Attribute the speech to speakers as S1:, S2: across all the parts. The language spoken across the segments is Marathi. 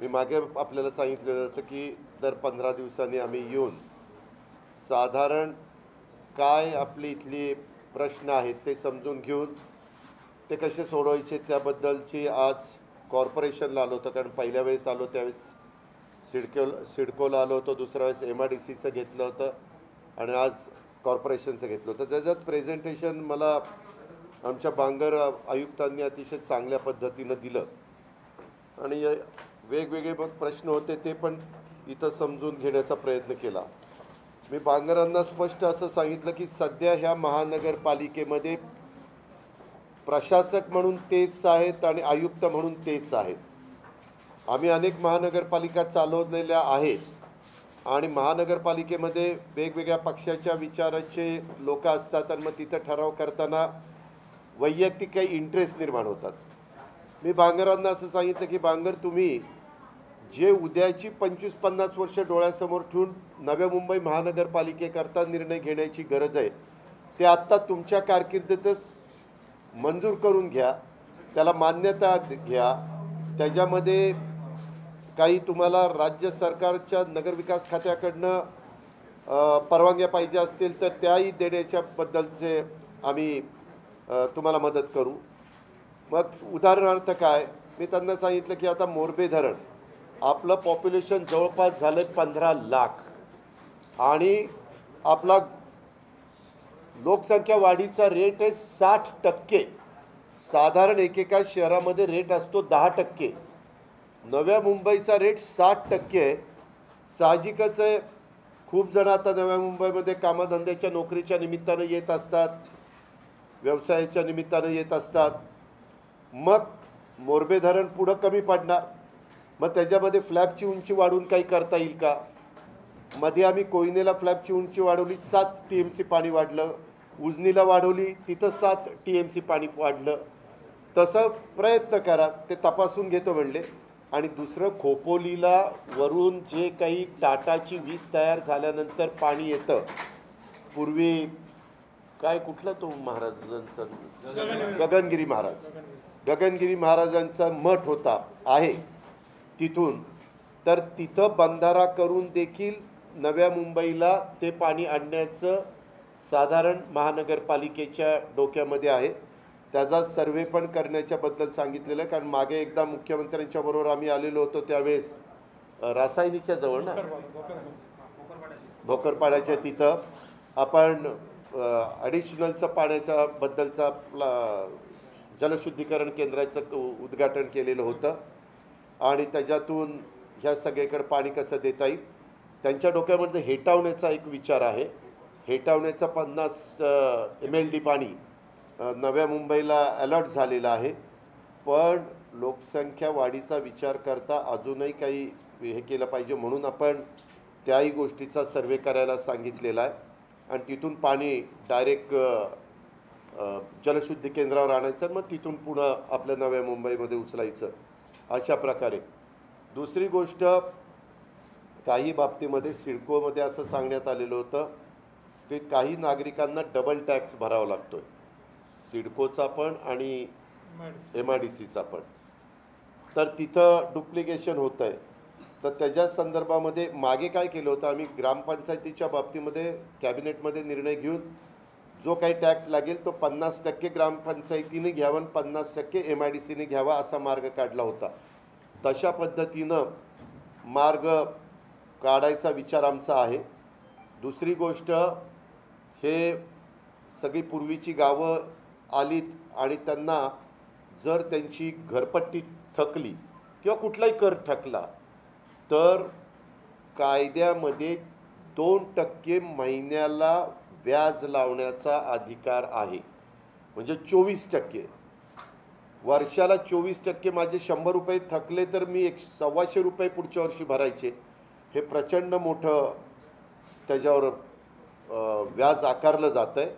S1: मी मागे आपल्याला सांगितलेलं होतं की दर 15 दिवसांनी आम्ही येऊन साधारण काय आपली इथली प्रश्न आहेत ते समजून घेऊन ते कसे सोडवायचे त्याबद्दलची आज कॉर्पोरेशनला आलो होतो. कारण पहिल्या वेळेस आलो त्यावेळेस सिडकोला आलो होतो, दुसऱ्या वेळेस MIDCचं घेतलं होतं आणि आज कॉर्पोरेशनचं घेतलं होतं. त्याच्यात प्रेझेंटेशन मला आमच्या बांगर आयुक्तांनी अतिशय चांगल्या पद्धतीनं दिलं आणि वेगवेगळे मग प्रश्न होते ते पण इथं समजून घेण्याचा प्रयत्न केला. मी बांगरांना स्पष्ट असं सांगितलं की सध्या ह्या महानगरपालिकेमध्ये प्रशासक म्हणून तेच आहेत आणि आयुक्त म्हणून तेच आहेत. आम्ही अनेक महानगरपालिका चालवलेल्या आहेत आणि महानगरपालिकेमध्ये वेगवेगळ्या पक्षाच्या विचाराचे लोक असतात आणि मग तिथं ठराव करताना वैयक्तिक काही इंटरेस्ट निर्माण होतात. मी बांगरांना असं सांगितलं की बांगर, तुम्ही जे उद्याची 25-50 वर्ष डोळ्यासमोर ठेवून नव्या मुंबई महानगरपालिकेकरता निर्णय घेण्याची गरज आहे ते आत्ता तुमच्या कारकिर्दीतच मंजूर करून घ्या, त्याला मान्यता घ्या. त्याच्यामध्ये काही तुम्हाला राज्य सरकारच्या नगरविकास खात्याकडनं परवानग्या पाहिजे असतील तर त्याही देण्याच्याबद्दलचे आम्ही तुम्हाला मदत करू. मग उदाहरणार्थ काय, मी त्यांना सांगितलं की आता मोरबे धरण आपलं पॉप्युलेशन जवळपास झालं 15 लाख आणि आपला लोकसंख्या वाढीचा रेट आहे 60%. साधारण एकेका शहरामध्ये रेट असतो 10%. नव्या मुंबईचा रेट 60% आहे. साहजिकच आहे, खूप जण आता नव्या मुंबईमध्ये कामधंद्याच्या नोकरीच्या निमित्तानं येत असतात, व्यवसायाच्या निमित्तानं येत असतात. मग मोरबे धरण पुढं कमी पडणार, मग त्याच्यामध्ये फ्लॅपची उंची वाढवून काही करता येईल का? मध्ये आम्ही कोयनेला फ्लॅपची उंची वाढवली, 7 TMC पाणी वाढलं. उजनीला वाढवली, तिथं 7 TMC पाणी वाढलं. तसं प्रयत्न करा, ते तपासून घेतो म्हणले. आणि दुसरं, खोपोलीला वरून जे काही टाटाची वीज तयार झाल्यानंतर पाणी येतं, पूर्वी काय कुठला तो महाराजांचा गगनगिरी महाराजांचा मठ होता आहे तिथून, तर तिथं बंधारा करून देखील नव्या मुंबईला ते पाणी आणण्याचं साधारण महानगरपालिकेच्या डोक्यामध्ये आहे. त्याचा सर्वे पण करण्याच्याबद्दल सांगितलेलं आहे. कारण मागे एकदा मुख्यमंत्र्यांच्या बरोबर आम्ही आलेलो होतो त्यावेळेस रासायनिकच्या जवळ ना भोकरपाड्याच्या तिथं आपण ॲडिशनलचं पाण्याच्या बद्दलचा जलशुद्धीकरण केंद्राचं उद्घाटन केलेलं होतं आणि त्याच्यातून ह्या सगळीकडे पाणी कसं देता येईल त्यांच्या डोक्यामध्ये हेटावण्याचा एक विचार आहे. हेटावण्याचं 50 MLD पाणी नव्या मुंबईला अलॉट झालेलं आहे. पण लोकसंख्या वाढीचा विचार करता अजूनही काही हे केलं पाहिजे, म्हणून आपण त्याही गोष्टीचा सर्वे करायला सांगितलेला आहे आणि तिथून पाणी डायरेक्ट जलशुद्धी केंद्रावर आणायचं, मग तिथून पुन्हा आपल्या नव्या मुंबईमध्ये उचलायचं. अशा प्रकारे दुसरी गोष्ट, काही बाबतीमध्ये सिडकोमध्ये असं सांगण्यात आलेलं होतं की काही नागरिकांना डबल टॅक्स भरावा लागतो आहे, सिडकोचा पण आणि MIDCचा पण. तर तिथं डुप्लिकेशन होतं आहे. तर त्याच्या संदर्भामध्ये मागे काय केलं होतं, आम्ही ग्रामपंचायतीच्या बाबतीमध्ये कॅबिनेटमध्ये निर्णय घेऊन जो काही टॅक्स लागेल तो 50% ग्रामपंचायतीने घ्यावा आणि 50% MIDCने घ्यावा असा मार्ग काढला होता. तशा पद्धतीनं मार्ग काढायचा विचार आमचा आहे. दुसरी गोष्ट, हे सगळी पूर्वीची गावं आलीत आणि त्यांना जर त्यांची घरपट्टी थकली किंवा कुठलाही कर थकला तर कायद्यामध्ये 2% महिन्याला व्याज लावण्याचा अधिकार आहे. म्हणजे 24%, वर्षाला 24%. माझे 100 रुपये थकले तर मी 125 रुपये पुढच्या वर्षी भरायचे. हे प्रचंड मोठं त्याच्यावर व्याज आकारलं जातं आहे.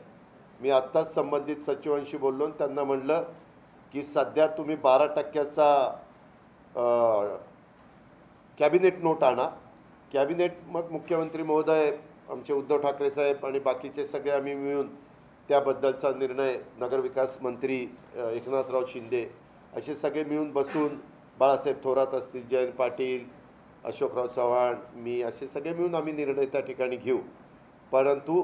S1: मी आत्ताच संबंधित सचिवांशी बोललो आणि त्यांना म्हणलं की सध्या तुम्ही 12%चा कॅबिनेट नोट आणा. कॅबिनेट मग मुख्यमंत्री महोदय, आमचे उद्धव ठाकरे साहेब आणि बाकीचे सगळे आम्ही मिळून त्याबद्दलचा निर्णय, नगरविकास मंत्री एकनाथराव शिंदे असे सगळे मिळून बसून बाळासाहेब थोरात असतील, जयंत पाटील, अशोकराव चव्हाण, मी असे सगळे मिळून आम्ही निर्णय त्या ठिकाणी घेऊ. परंतु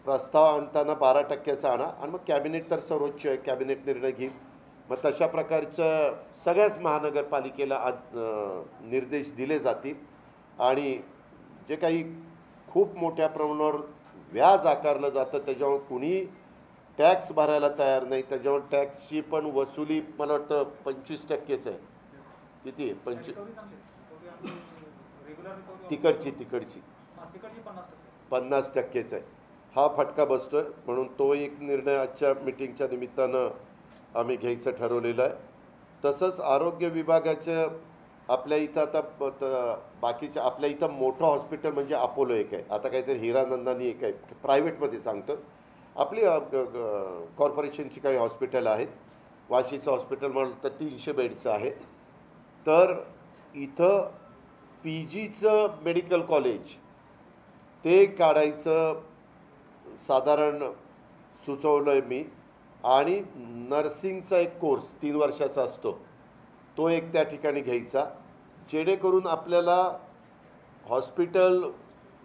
S1: प्रस्ताव आणताना 12% आणा आणि मग कॅबिनेट तर सर्वोच्च आहे, कॅबिनेट निर्णय घेईल. मग तशा प्रकारचं सगळ्याच महानगरपालिकेला आज निर्देश दिले जातील आणि जे काही खूप मोठ्या प्रमाणावर व्याज आकारलं जातं त्याच्यावर कुणी टॅक्स भरायला तयार नाही. त्याच्यावर टॅक्सची पण वसुली मला वाटतं 25%च आहे. किती आहे? 25 तिकडची 50%च आहे. हा फटका बसतोय. म्हणून तो एक निर्णय आजच्या मिटिंगच्या निमित्तानं आम्ही घ्यायचं ठरवलेलं आहे. तसंच आरोग्य विभागाचं आपल्या इथं आता बाकीच्या आपल्या इथं मोठं हॉस्पिटल म्हणजे अपोलो एक आहे, आता काहीतरी हिरानंदानी एक आहे, प्रायव्हेटमध्ये सांगतो. आपली कॉर्पोरेशनची काही हॉस्पिटल आहेत. वाशीचं हॉस्पिटल म्हणलं तर 300 बेडचं आहे. तर इथं PGचं मेडिकल कॉलेज ते काढायचं साधारण सुचवलं आहे मी. आणि नर्सिंगचा एक कोर्स 3 वर्षाचा असतो, तो एक त्या ठिकाणी घ्यायचा, जेणेकरून आपल्याला हॉस्पिटल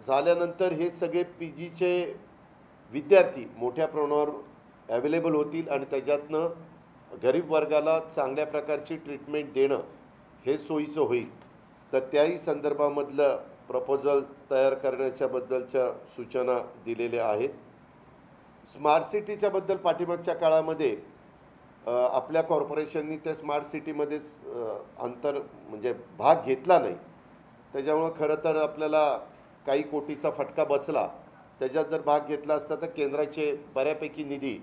S1: झाल्यानंतर हे सगळे PGचे विद्यार्थी मोठ्या प्रमाणावर ॲवेलेबल होतील आणि त्याच्यातनं गरीब वर्गाला चांगल्या प्रकारची ट्रीटमेंट देणं हे सोयीचं होईल. तर त्याही संदर्भामधलं प्रपोजल तयार करण्याच्याबद्दलच्या सूचना दिलेल्या आहेत. स्मार्ट सिटीच्याबद्दल पाठीमागच्या काळामध्ये आपल्या कॉर्पोरेशननी त्या स्मार्ट सिटीमध्येच म्हणजे भाग घेतला नाही. त्याच्यामुळं खरं तर आपल्याला काही कोटीचा फटका बसला. त्याच्यात जर भाग घेतला असता तर केंद्राचे बऱ्यापैकी निधी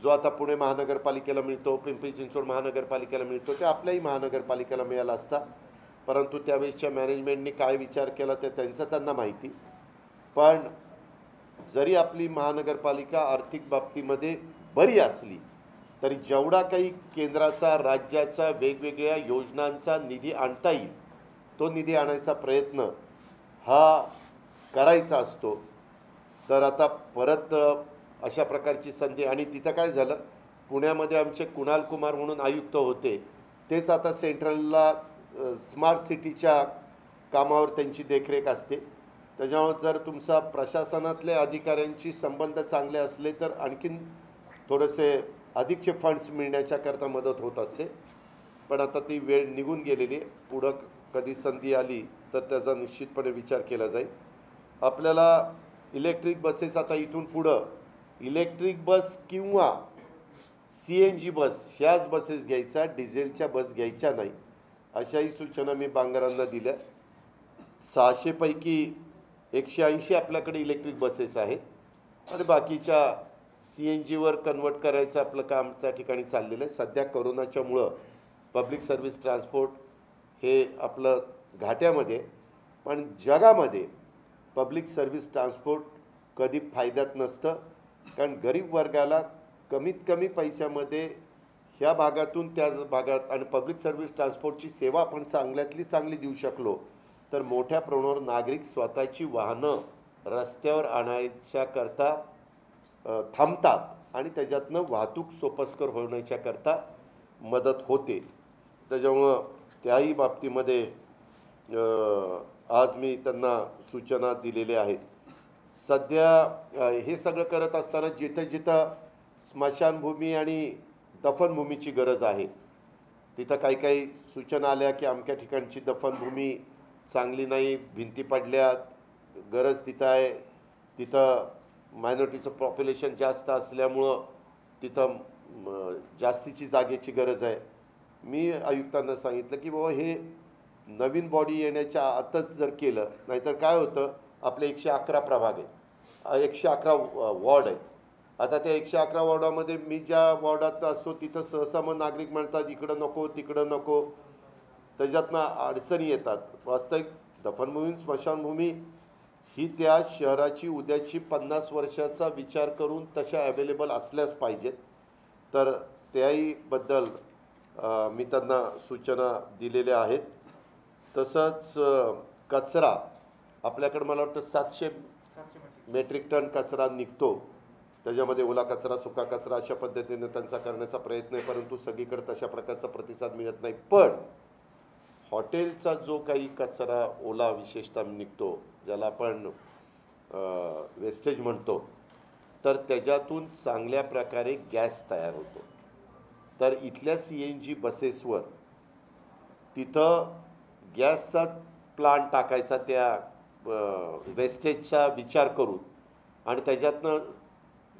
S1: जो आता पुणे महानगरपालिकेला मिळतो, पिंपरी चिंचवड महानगरपालिकेला मिळतो, ते आपल्याही महानगरपालिकेला मिळाला असता. परंतु त्यावेळेसच्या मॅनेजमेंटनी काय विचार केला ते त्यांचं त्यांना माहिती. पण जरी आपली महानगरपालिका आर्थिक बाबतीमध्ये बरी असली तरी जेवढा काही केंद्राचा राज्याच्या वेगवेगळ्या योजनांचा निधी आणता येईल तो निधी आणायचा प्रयत्न हा करायचा असतो. तर आता परत अशा प्रकारची संधी. आणि तिथं काय झालं, पुण्यामध्ये आमचे कुणाल कुमार म्हणून आयुक्त होते, तेच आता सेंट्रलला स्मार्ट सिटीच्या कामावर त्यांची देखरेख असते. त्याच्यामुळे जर तुमचा प्रशासनातल्या अधिकाऱ्यांशी संबंध चांगले असले तर आणखीन थोडेसे अधिकचे फंड्स मिळण्याच्याकरता मदत होत असते. पण आता ती वेळ निघून गेलेली आहे. पुढं कधी संधी आली तर त्याचा निश्चितपणे विचार केला जाईल. आपल्याला इलेक्ट्रिक बसेस आता इथून पुढं इलेक्ट्रिक बस किंवा CNG बस ह्याच बसेस घ्यायच्या, डिझेलच्या बस घ्यायच्या नाही, अशाही सूचना मी बांगरांना दिल्या. 600 पैकी 180 आपल्याकडे इलेक्ट्रिक बसेस आहेत आणि बाकीच्या CNGवर कन्वर्ट करायचं आपलं काम त्या ठिकाणी चाललेलं आहे. सध्या कोरोनाच्यामुळं पब्लिक सर्व्हिस ट्रान्सपोर्ट हे आपलं घाट्यामध्ये, पण जगामध्ये पब्लिक सर्व्हिस ट्रान्सपोर्ट कधी फायद्यात नसतं. कारण गरीब वर्गाला कमीत कमी पैशामध्ये ह्या भागातून त्या भागात आणि पब्लिक सर्व्हिस ट्रान्सपोर्टची सेवा आपण चांगल्यातली चांगली देऊ शकलो तर मोठ्या प्रमाणावर नागरिक स्वतःची वाहनं रस्त्यावर आणायच्याकरता थांबतात आणि त्याच्यातनं वाहतूक सोपस्कर होण्याच्याकरता मदत होते. त्याच्यामुळं त्याही बाबतीमध्ये आज मी त्यांना सूचना दिलेल्या आहेत. सध्या हे सगळं करत असताना जिथं जिथं स्मशानभूमी आणि दफनभूमीची गरज आहे तिथं काही काही सूचना आल्या की अमक्या ठिकाणची दफनभूमी चांगली नाही, भिंती पडल्यात, गरज तिथं आहे, तिथं मायनॉरिटीचं पॉप्युलेशन जास्त असल्यामुळं तिथं जास्तीची जागेची गरज आहे. मी आयुक्तांना सांगितलं की बाबा हे नवीन बॉडी येण्याच्या आतच जर केलं, नाहीतर काय होतं, आपले 111 प्रभाग आहे, 111 वॉर्ड आहेत. आता त्या 111 वॉर्डामध्ये मी ज्या वॉर्डात असतो तिथं सहसा मग नागरिक म्हणतात इकडं नको तिकडं नको, त्याच्यातनं अडचणी येतात. वास्तविक दफनभूमी स्मशानभूमी ही त्या शहराची उद्याची 50 वर्षाचा विचार करून तशा अवेलेबल असल्याच पाहिजेत. तर त्याहीबद्दल मी त्यांना सूचना दिलेल्या आहेत. तसंच कचरा आपल्याकडे मला वाटतं 700 मेट्रिक टन कचरा निघतो. त्याच्यामध्ये ओला कचरा, सुका कचरा अशा पद्धतीने त्यांचा करण्याचा प्रयत्न आहे, परंतु सगळीकडे तशा प्रकारचा प्रतिसाद मिळत नाही. पण हॉटेलचा जो काही कचरा ओला विशेषतः निघतो, ज्याला आपण वेस्टेज म्हणतो, तर त्याच्यातून चांगल्या प्रकारे गॅस तयार होतो. तर इथल्या CNG बसेसवर तिथं गॅसचा प्लांट टाकायचा त्या वेस्टेजचा विचार करून आणि त्याच्यातनं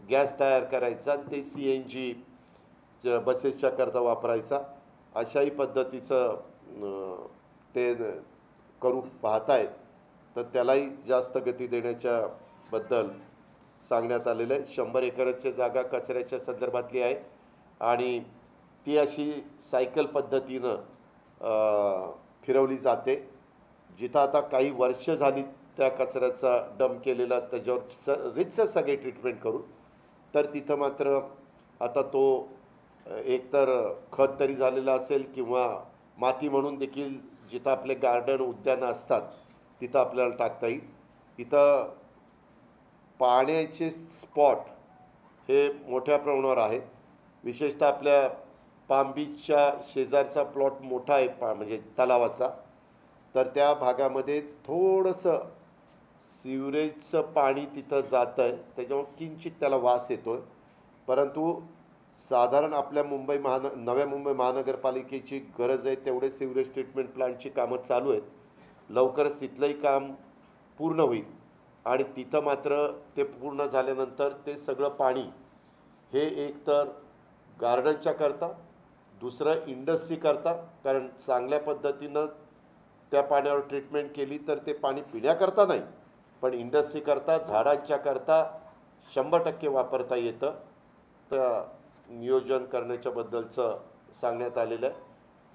S1: गॅस तयार करायचा, ते CNG बसेसच्या करता वापरायचा, अशाही पद्धतीचं ते करू पाहतायत. तर त्यालाही जास्त गती देण्याच्या बद्दल सांगण्यात आलेलं आहे. 100 एकरची जागा कचऱ्याच्या संदर्भातली आहे आणि ती अशी सायकल पद्धतीनं फिरवली जाते. जिथं आता काही वर्ष झाली त्या कचऱ्याचा डंप केलेला, त्याच्यावर रितसर सगळे ट्रीटमेंट करू, तर तिथं मात्र आता तो एकतर खत तरी झालेला असेल किंवा माती म्हणून देखील जिथं आपले गार्डन उद्यानं असतात तिथं आपल्याला टाकता येईल. इथं पाण्याचे स्पॉट हे मोठ्या प्रमाणावर आहेत. विशेषतः आपल्या पाम बीचच्या शेजारचा प्लॉट मोठा आहे म्हणजे तलावाचा, तर त्या भागामध्ये थोडंसं सिवरेजचं पाणी तिथं जातं आहे, त्याच्यामुळे किंचित त्याला वास येतो आहे. परंतु साधारण आपल्या नव्या मुंबई महानगरपालिकेची गरज आहे तेवढे सिवरेज ट्रीटमेंट प्लांटची कामं चालू आहेत. लवकरच तिथलंही काम पूर्ण होईल आणि तिथं मात्र ते पूर्ण झाल्यानंतर ते सगळं पाणी हे एकतर गार्डनच्या करता, दुसरं इंडस्ट्री करता, कारण चांगल्या पद्धतीनं त्या पाण्यावर ट्रीटमेंट केली तर ते पाणी पिण्याकरता नाही पण इंडस्ट्री करता, झाडांच्या करता 100% वापरता येतं. तर नियोजन करण्याच्या बद्दलचं सांगण्यात आलेलं आहे.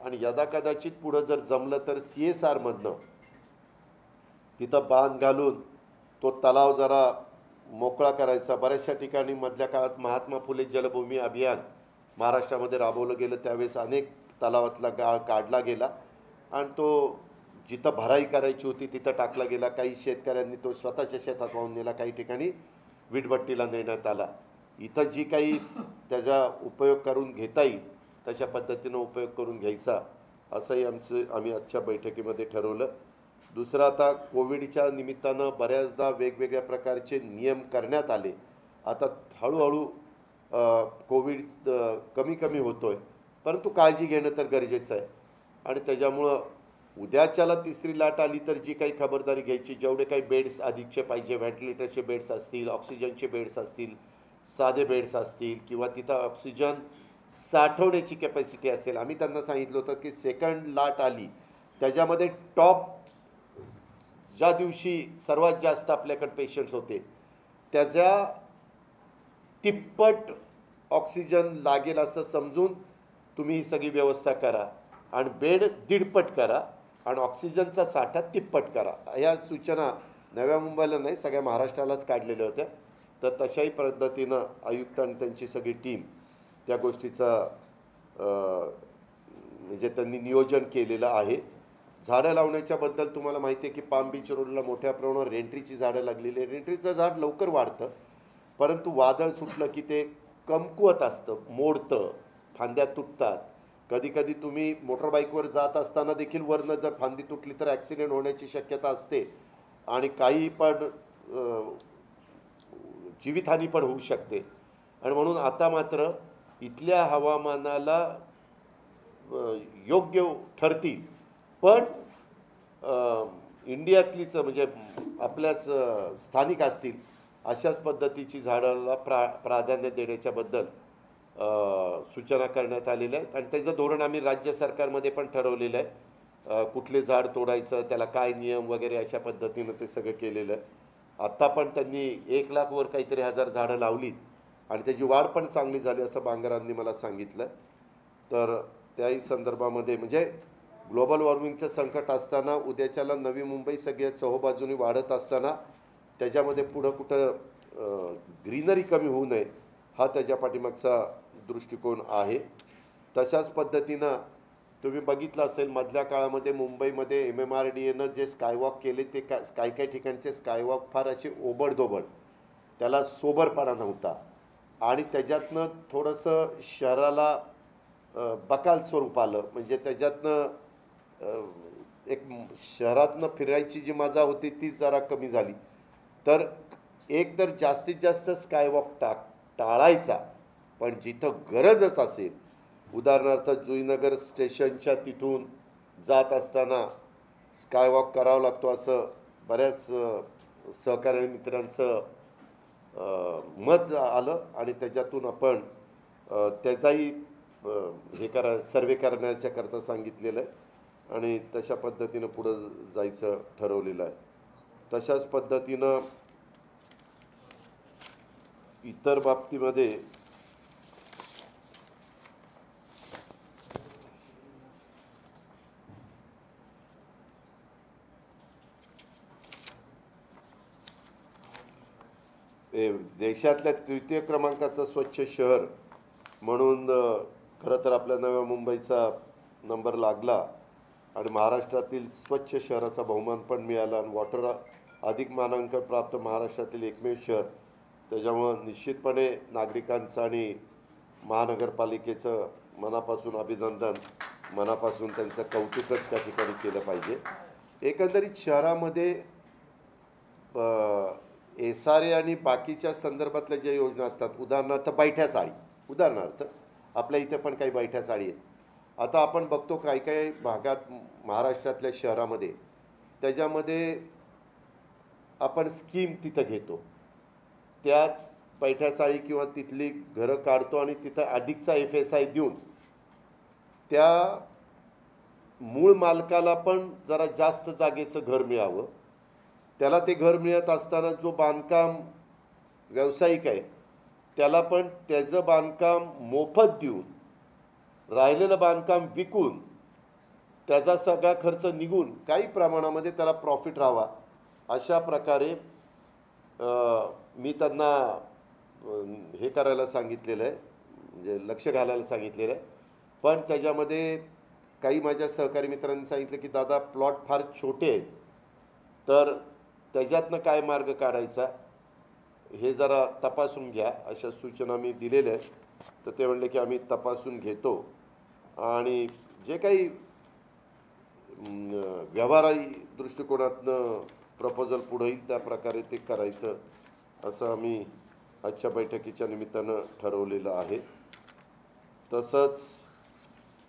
S1: आणि यदाकदाचित पुढं जर जमलं तर CSR मधनं तिथं बांध घालून तो तलाव जरा मोकळा करायचा. बऱ्याचशा ठिकाणी मधल्या काळात महात्मा फुले जलभूमी अभियान महाराष्ट्रामध्ये राबवलं गेलं, त्यावेळेस अनेक तलावातला गाळ काढला गेला आणि तो जिथं भराई करायची होती तिथं टाकला गेला. काही शेतकऱ्यांनी तो स्वतःच्या शेतात वाहून नेला, काही ठिकाणी वीटभट्टीला नेण्यात आला. इथं जी काही त्याचा उपयोग करून घेता येईल तशा पद्धतीनं उपयोग करून घ्यायचा, असंही आम्ही आजच्या बैठकीमध्ये ठरवलं. दुसरं, आता कोविडच्या निमित्तानं बऱ्याचदा वेगवेगळ्या प्रकारचे नियम करण्यात आले. आता हळूहळू कोविड कमी होतोय, परंतु काळजी घेणं तर गरजेचं आहे. आणि त्याच्यामुळं उद्याच्याला तिसरी लाट आली तर जी काही खबरदारी घ्यायची, जेवढे काही बेड्स अधिकचे पाहिजे, व्हेंटिलेटरचे बेड्स असतील, ऑक्सिजनचे बेड्स असतील, साधे बेड्स असतील किंवा तिथं ऑक्सिजन साठवण्याची कॅपॅसिटी असेल. आम्ही त्यांना सांगितलं होतं की सेकंड लाट आली त्याच्यामध्ये टॉप ज्या दिवशी सर्वात जास्त आपल्याकडे पेशंट्स होते त्याच्या तिप्पट ऑक्सिजन लागेल असं समजून तुम्ही ही सगळी व्यवस्था करा आणि बेड 1.5 करा आणि ऑक्सिजनचा साठा 3 करा. ह्या सूचना नव्या मुंबईला नाही, सगळ्या महाराष्ट्रालाच काढलेल्या होत्या. तर तशाही पद्धतीनं आयुक्त आणि त्यांची सगळी टीम त्या गोष्टीचा म्हणजे त्यांनी नियोजन केलेलं आहे. झाडं लावण्याच्याबद्दल तुम्हाला माहिती आहे की पाम बीच रोडला मोठ्या प्रमाणावर रेंट्रीची झाडं लागलेली आहे. रेंट्रीचं झाड लवकर वाढतं, परंतु वादळ सुटलं की ते कमकुवत असतं, मोडतं, फांद्या तुटतात. कधी तुम्ही मोटरबाईकवर जात असताना देखील वरनं जर फांदी तुटली तर ॲक्सिडेंट होण्याची शक्यता असते आणि काही पण जीवितहानी पण होऊ शकते. आणि म्हणून आता मात्र इथल्या हवामानाला योग्य ठरतील पण इंडियातलीच म्हणजे आपल्याच स्थानिक असतील अशाच पद्धतीची झाडाला प्राधान्य देण्याच्याबद्दल सूचना करण्यात आलेल्या आहेत. आणि त्याचं धोरण आम्ही राज्य सरकारमध्ये पण ठरवलेलं आहे. कुठले झाड तोडायचं, त्याला काय नियम वगैरे अशा पद्धतीनं ते सगळं केलेलं आहे. आत्ता पण त्यांनी 1 लाख वर काहीतरी 1000 झाडं लावलीत आणि त्याची वाढ पण चांगली झाली असं बांगरांनी मला सांगितलं. तर त्याही संदर्भामध्ये म्हणजे ग्लोबल वॉर्मिंगचं संकट असताना उद्याच्याला नवी मुंबई सगळ्या चहूबाजूनी वाढत असताना त्याच्यामध्ये पुढं कुठं ग्रीनरी कमी होऊ नये हा त्याच्या पाठीमागचा दृष्टिकोन आहे. तशाच पद्धतीनं तुम्ही बघितलं असेल मधल्या काळामध्ये मुंबईमध्ये MMRDAनं जे स्कायवॉक केले ते काही ठिकाणचे स्कायवॉक फार असे ओबडधोबड, त्याला सोबरपणा नव्हता आणि त्याच्यातनं थोडंसं शहराला बकाल स्वरूप आलं. म्हणजे त्याच्यातनं एक शहरातनं फिरायची जी मजा होती ती जरा कमी झाली. तर एक तर जास्तीत जास्त स्कायवॉक टाळायचा, पण जिथं गरजच असेल, उदाहरणार्थ जुईनगर स्टेशनच्या तिथून जात असताना स्कायवॉक करावा लागतो असं बऱ्याच सहकारी मित्रांचं मत आलं आणि त्याच्यातून आपण त्याचाही सर्वे करण्याच्या करता सांगितलेलं आहे आणि तशा पद्धतीनं पुढं जायचं ठरवलेलं आहे. तशाच पद्धतीनं इतर बाबतीमध्ये देशातल्या तृतीय क्रमांकाचं स्वच्छ शहर म्हणून खरं तर आपल्या नव्या मुंबईचा नंबर लागला आणि महाराष्ट्रातील स्वच्छ शहराचा बहुमान पण मिळाला आणि वॉटर अधिक मानांकन प्राप्त महाराष्ट्रातील एकमेव शहर. त्याच्यामुळं निश्चितपणे नागरिकांचं आणि महानगरपालिकेचं मनापासून अभिनंदन, मनापासून त्यांचं कौतुकच त्या ठिकाणी केलं पाहिजे. एकंदरीत शहरामध्ये SRA आणि बाकीच्या संदर्भातल्या ज्या योजना असतात, उदाहरणार्थ बैठ्या चाळी, उदाहरणार्थ आपल्या इथे पण काही बैठ्या चाळी आहेत. आता आपण बघतो काही काही भागात महाराष्ट्रातल्या शहरामध्ये त्याच्यामध्ये आपण स्कीम तिथं घेतो, त्याच बैठ्या चाळी किंवा तिथली घरं काढतो आणि तिथं अधिकचा FSI देऊन त्या मूळ मालकाला पण जरा जास्त जागेचं घर मिळावं. त्याला ते घर मिळत असताना जो बांधकाम व्यावसायिक आहे त्याला पण त्याचं बांधकाम मोफत देऊन राहिलेलं बांधकाम विकून त्याचा सगळा खर्च निघून काही प्रमाणामध्ये त्याला प्रॉफिट राहावा, अशा प्रकारे मी त्यांना हे करायला सांगितलेलं आहे, म्हणजे लक्ष घालायला सांगितलेलं आहे. पण त्याच्यामध्ये काही माझ्या सहकारी मित्रांनी सांगितलं की दादा प्लॉट फार छोटे आहेत, तर त्याच्यातनं काय मार्ग काढायचा हे जरा तपासून घ्या, अशा सूचना मी दिलेल्या आहेत. तर ते म्हणले की आम्ही तपासून घेतो आणि जे काही व्यवहाराही दृष्टिकोनातनं प्रपोजल पुढे येईल त्या प्रकारे ते करायचं असं आम्ही आजच्या बैठकीच्या निमित्तानं ठरवलेलं आहे. तसंच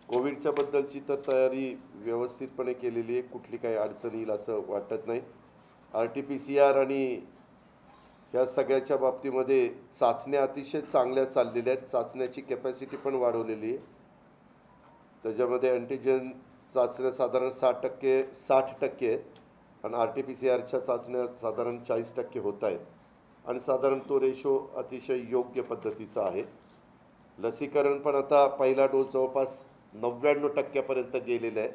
S1: कोविडच्या बद्दलची तर तयारी व्यवस्थितपणे केलेली आहे, कुठली काही अडचण येईल असं वाटत नाही. RT-PCR आणि ह्या सगळ्याच्या बाबतीमध्ये चाचण्या अतिशय चांगल्या चाललेल्या आहेत. चाचण्याची कॅपॅसिटी पण वाढवलेली आहे. त्याच्यामध्ये अँटीजेन चाचण्या साधारण 60% आहेत आणि RT-PCRच्या चाचण्या साधारण 40% होत आहेत आणि साधारण तो रेशो अतिशय योग्य पद्धतीचा आहे. लसीकरण पण आता पहिला डोस जवळपास 99% गेलेला आहे,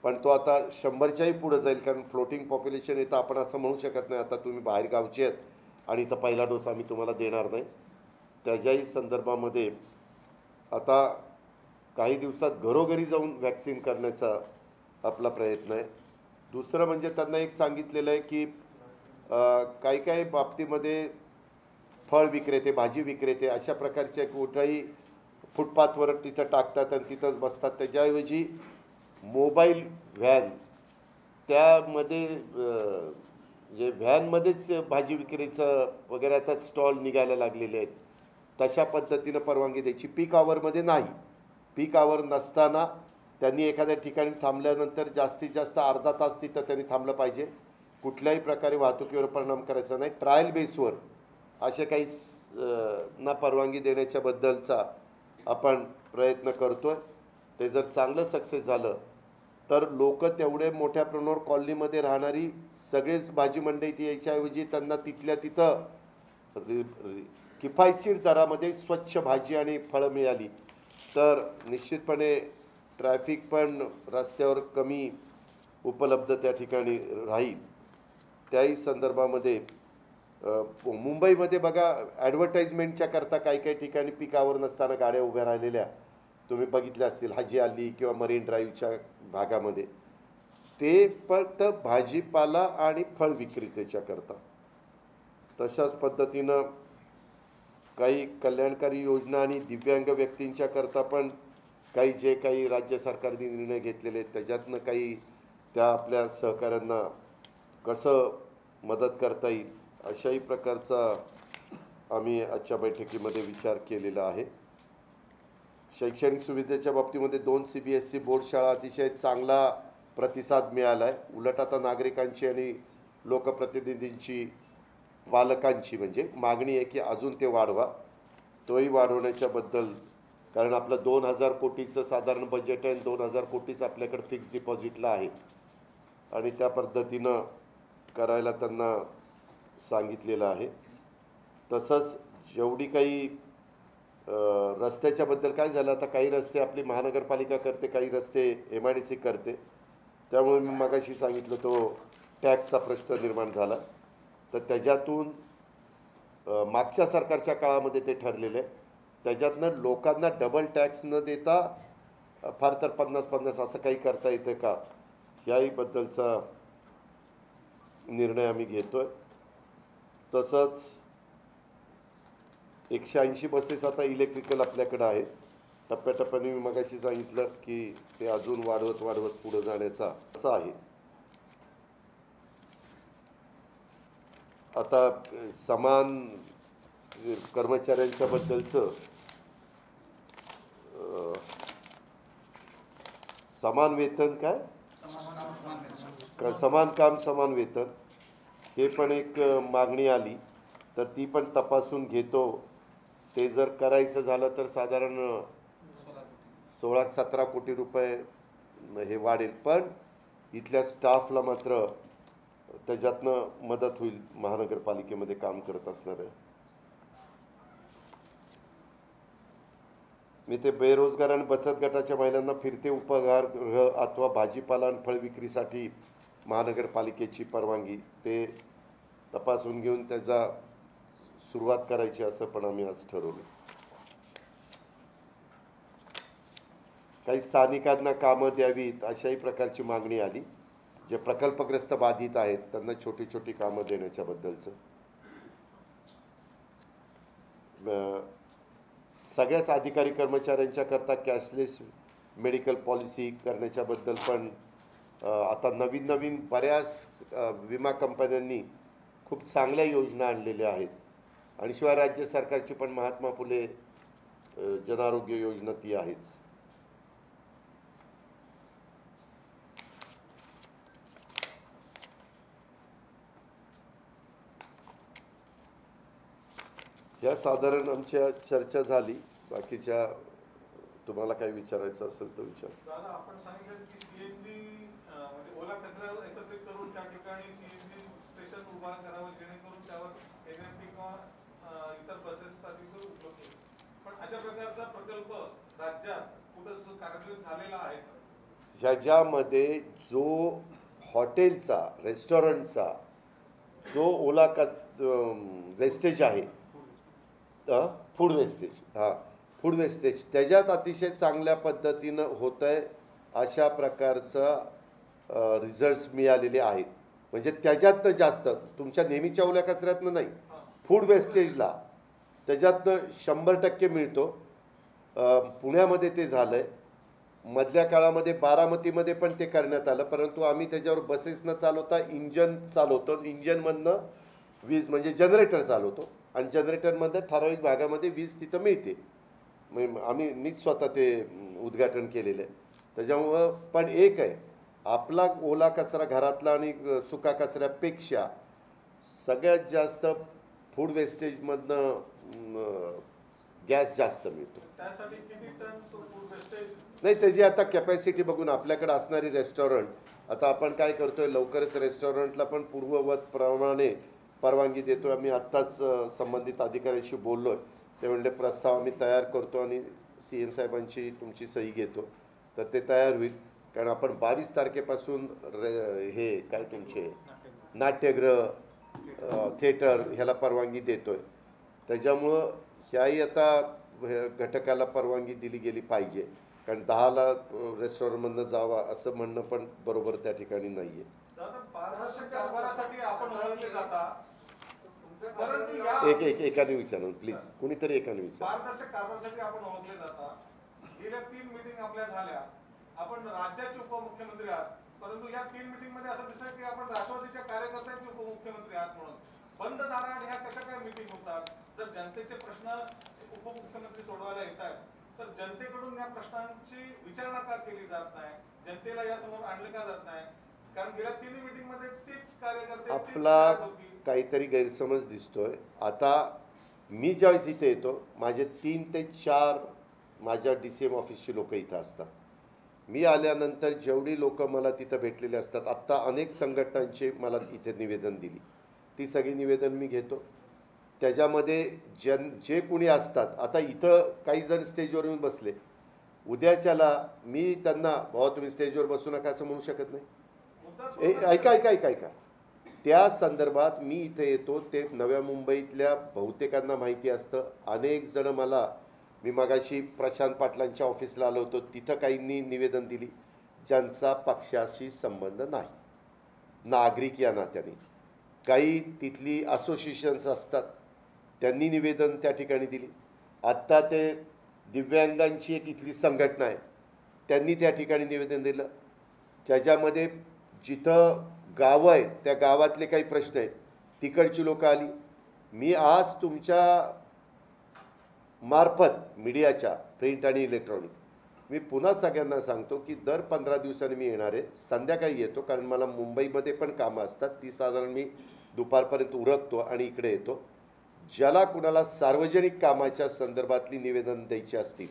S1: पण तो आता 100च्याही पुढे जाईल, कारण फ्लोटिंग पॉप्युलेशन येतं. आपण असं म्हणू शकत नाही आता तुम्ही बाहेर गावचे आहेत आणि इथं पहिला डोस आम्ही तुम्हाला देणार नाही. त्याच्याही संदर्भामध्ये आता काही दिवसात घरोघरी जाऊन वॅक्सिन करण्याचा आपला प्रयत्न आहे. दुसरं म्हणजे त्यांना एक सांगितलेलं आहे की काही काही बाबतीमध्ये फळ विक्रेते, भाजी विक्रेते अशा प्रकारचे कुठंही फुटपाथवर तिथं टाकतात आणि तिथंच बसतात. त्याच्याऐवजी मोबाईल व्हॅन, त्यामध्ये जे व्हॅनमध्येच भाजी विक्रीचं वगैरे आता स्टॉल निघायला लागलेले आहेत, तशा पद्धतीनं परवानगी द्यायची. पीक आवरमध्ये नाही. पीक आवर नसताना त्यांनी एखाद्या ठिकाणी थांबल्यानंतर जास्तीत जास्त अर्धा तास तिथं त्यांनी थांबलं पाहिजे. कुठल्याही प्रकारे वाहतुकीवर परिणाम करायचा नाही. ट्रायल बेसवर असे काही ना परवानगी देण्याच्या बद्दलचा आपण प्रयत्न करतोय. ते जर चांगलं सक्सेस झालं तर लोक तेवढे मोठ्या प्रमाणावर कॉलनीमध्ये राहणारी सगळेच भाजी मंडईत यायच्याऐवजी त्यांना तिथल्या तिथं किफायतशीर दरामध्ये स्वच्छ भाजी आणि फळं मिळाली तर निश्चितपणे ट्रॅफिक पण रस्त्यावर कमी उपलब्ध त्या ठिकाणी राहील. त्याही संदर्भामध्ये मुंबईमध्ये बघा, ॲडव्हर्टाइजमेंटच्या करता काही काही ठिकाणी पिकावर नसताना गाड्या उभ्या राहिलेल्या तुम्ही बघितल्या असतील, हाजी अली किंवा मरीन ड्राईव्हच्या भागामध्ये. ते फक्त भाजीपाला आणि फळ विक्रेत्याच्या करता. तशाच पद्धतीनं काही कल्याणकारी योजना आणि दिव्यांग व्यक्तींच्या करता पण काही जे काही राज्य सरकारने निर्णय घेतलेले आहेत त्याच्यातनं काही त्या आपल्या सहकाऱ्यांना कसं मदत करता येईल अशाही प्रकारचा आम्ही आजच्या बैठकीमध्ये विचार केलेला आहे. शैक्षणिक सुविधेच्या बाबतीमध्ये 2 CBSE बोर्ड शाळा अतिशय चांगला प्रतिसाद मिळाला आहे. उलट आता नागरिकांची आणि लोकप्रतिनिधींची पालकांची म्हणजे मागणी आहे की अजून ते वाढवा. तोही वाढवण्याच्याबद्दल, कारण आपलं 2000 कोटीचं साधारण बजेट आहे, 2000 कोटीच आपल्याकडे फिक्स डिपॉझिटला आहे आणि त्या पद्धतीनं करायला त्यांना सांगितलेलं आहे. तसंच जेवढी काही रस्त्याच्याबद्दल काय झालं, आता काही रस्ते आपली महानगरपालिका करते, काही रस्ते MIDC करते. त्यामुळे मी मगाशी सांगितलं तो टॅक्सचा प्रश्न निर्माण झाला. तर त्याच्यातून मागच्या सरकारच्या काळामध्ये ते ठरलेलं आहे, त्याच्यातनं लोकांना डबल टॅक्स न देता फार तर 50-50 असं काही करता येतं का, ह्याही बद्दलचा निर्णय आम्ही घेतोय. तसंच 180 बसेस आता इलेक्ट्रिकल आपल्याकडे आहेत. टप्प्याटप्प्याने मी मगाशी सांगितलं की ते अजून वाढवत पुढे जाण्याचा असं आहे. आता समान कर्मचाऱ्यांच्या बद्दलचं समान वेतन काय, समान काम समान वेतन, हे पण एक मागणी आली, तर ती पण तपासून घेतो. ते जर करायचं झालं तर साधारण 16-17 कोटी रुपये हे वाढेल, पण इथल्या स्टाफला मात्र त्याच्यातनं मदत होईल महानगरपालिकेमध्ये काम करत असणार आहे. मी ते बेरोजगार आणि बचत गटाच्या महिलांना फिरते उपहारगृह अथवा भाजीपाला आणि फळ विक्रीसाठी महानगरपालिकेची परवानगी ते तपासून घेऊन त्याचा सुरुवात करायची असं पण आम्ही आज ठरवलं. काही स्थानिकांना कामं द्यावीत अशाही प्रकारची मागणी आली. जे प्रकल्पग्रस्त बाधित आहेत त्यांना छोटी छोटी कामं देण्याच्या बद्दलचं. सगळ्याच अधिकारी कर्मचाऱ्यांच्या करता कॅशलेस मेडिकल पॉलिसी करण्याच्या बद्दल पण आता नवीन बऱ्याच विमा कंपन्यांनी खूप चांगल्या योजना आणलेल्या आहेत. आणि शिवाय राज्य सरकारची पण महात्मा फुले जनआरोग्य योजना ती आहेच. या साधारण आमच्या चर्चा झाली. बाकीच्या तुम्हाला काही विचारायचं असेल तर विचार.
S2: दादा, आपण सांगितलं की CNG म्हणजे ओला कचरा एकत्रित करून त्या ठिकाणी CNG स्टेशन उभा करावं जेणेकरून त्यावर NMT किंवा इतर बसेससाठी उपलब्ध होईल. पण अशा प्रकारचा प्रकल्प राज्यात कुठं कार्यान्वित झालेला आहे का?
S1: ह्याच्यामध्ये जो हॉटेलचा रेस्टॉरंटचा जो ओला वेस्टेज आहे, फूड वेस्टेज, फूड वेस्टेज त्याच्यात अतिशय चांगल्या पद्धतीनं होत आहे. अशा प्रकारचा रिझल्ट्स मिळालेले आहेत. म्हणजे त्याच्यातनं जास्त तुमच्या नेहमीच्या ओल्या कचऱ्यातनं नाही, फूड वेस्टेजला त्याच्यातनं 100% मिळतो. पुण्यामध्ये ते झालं आहे. मधल्या काळामध्ये बारामतीमध्ये पण ते करण्यात आलं, परंतु आम्ही त्याच्यावर बसेस न चालवता इंजन चालवतो. इंजनमधनं वीज म्हणजे जनरेटर चालवतो आणि जनरेटरमध्ये ठराविक भागामध्ये वीज तिथं मिळते. मीच स्वतः ते उद्घाटन केलेलं आहे. त्याच्यामुळं पण एक आहे, आपला ओला कचरा घरातला आणि सुका कचऱ्यापेक्षा सगळ्यात जास्त फूड वेस्टेजमधनं गॅस जास्त मिळतो.
S2: त्यासाठी किती टन फूड वेस्टेज?
S1: नाही, त्याची आता कॅपॅसिटी बघून आपल्याकडे असणारी रेस्टॉरंट, आता आपण काय करतोय लवकरच रेस्टॉरंटला पण पूर्ववत प्रमाणे परवानगी देतो. आम्ही आत्ताच संबंधित अधिकाऱ्यांशी बोललो आहे. ते म्हणले प्रस्ताव आम्ही तयार करतो आणि CM साहेबांची तुमची सही घेतो, तर ते तयार होईल. कारण आपण 22 तारखेपासून हे काय तुमचे नाट्यगृह थिएटर ह्याला परवानगी देतोय. त्याच्यामुळं ह्याही आता घटकाला परवानगी दिली गेली पाहिजे. कारण 10ला रेस्टॉरंटमधनं जावा असं म्हणणं पण बरोबर त्या ठिकाणी नाहीये.
S2: पारदर्शक कारभारासाठी आपण ओळखले जाता,
S1: एकाने विचारा प्लीज, कुणीतरी एकाने विचारा.
S2: पारदर्शक कारभारासाठी आपण ओळखले जाता, गेल्या 3 मीटिंग आपल्या झाल्या, आपण राज्याचे उपमुख्यमंत्री आहात, परंतु या 3 मीटिंग मध्ये असं दिसतंय की आपण राष्ट्रवादीच्या कार्यकर्त्यांचे उपमुख्यमंत्री आहात म्हणून. बंद दाराआड ह्या कशा काय मीटिंग होतात? जर जनतेचे प्रश्न उपमुख्यमंत्री सोडवायला येत आहेत, तर जनतेकडून या प्रश्नांची विचारणा का केली जात नाही? जनतेला या समोर आणलं का जात नाही? कारण गेल्या 3 मीटिंग मध्ये तेच कार्यकर्ते
S1: आपला काहीतरी गैरसमज दिसतोय. आता मी ज्यावेळेस इथे येतो, माझे 3 ते 4 माझ्या DCM ऑफिसची लोक इथं असतात. मी आल्यानंतर जेवढी लोक मला तिथं भेटलेले असतात, आत्ता अनेक संघटनांचे मला इथे निवेदन दिली, ती सगळी निवेदन मी घेतो. त्याच्यामध्ये जे कोणी असतात, आता इथं काही जण स्टेजवर येऊन बसले, उद्याच्याला मी त्यांना भाऊ तुम्ही स्टेजवर बसू नका असं म्हणू शकत नाही. ऐका, त्या संदर्भात मी इथे येतो. ते नव्या मुंबईतल्या बहुतेकांना माहिती असतं. अनेक जण मी मगाशी प्रशांत पाटलांच्या ऑफिसला आलो होतो, तिथं काहींनी निवेदन दिली ज्यांचा पक्षाशी संबंध नाही, नागरिक या नात्याने. काही तिथली असोसिएशन्स असतात, त्यांनी निवेदन त्या ठिकाणी दिली. आत्ता ते दिव्यांगांची एक इथली संघटना आहे, त्यांनी त्या ठिकाणी निवेदन दिलं. त्याच्यामध्ये जिथं गावं आहेत त्या गावातले काही प्रश्न आहेत, तिकडची लोक आली. मी आज तुमच्या मार्फत मीडियाच्या प्रिंट आणि इलेक्ट्रॉनिक मी पुन्हा सगळ्यांना सांगतो की दर 15 दिवसांनी मी येणार आहे. संध्याकाळी येतो, कारण मला मुंबईमध्ये पण कामं असतात, ती साधारण मी दुपारपर्यंत उरकतो आणि इकडे येतो. ज्याला कुणाला सार्वजनिक कामाच्या संदर्भातली निवेदन द्यायची असतील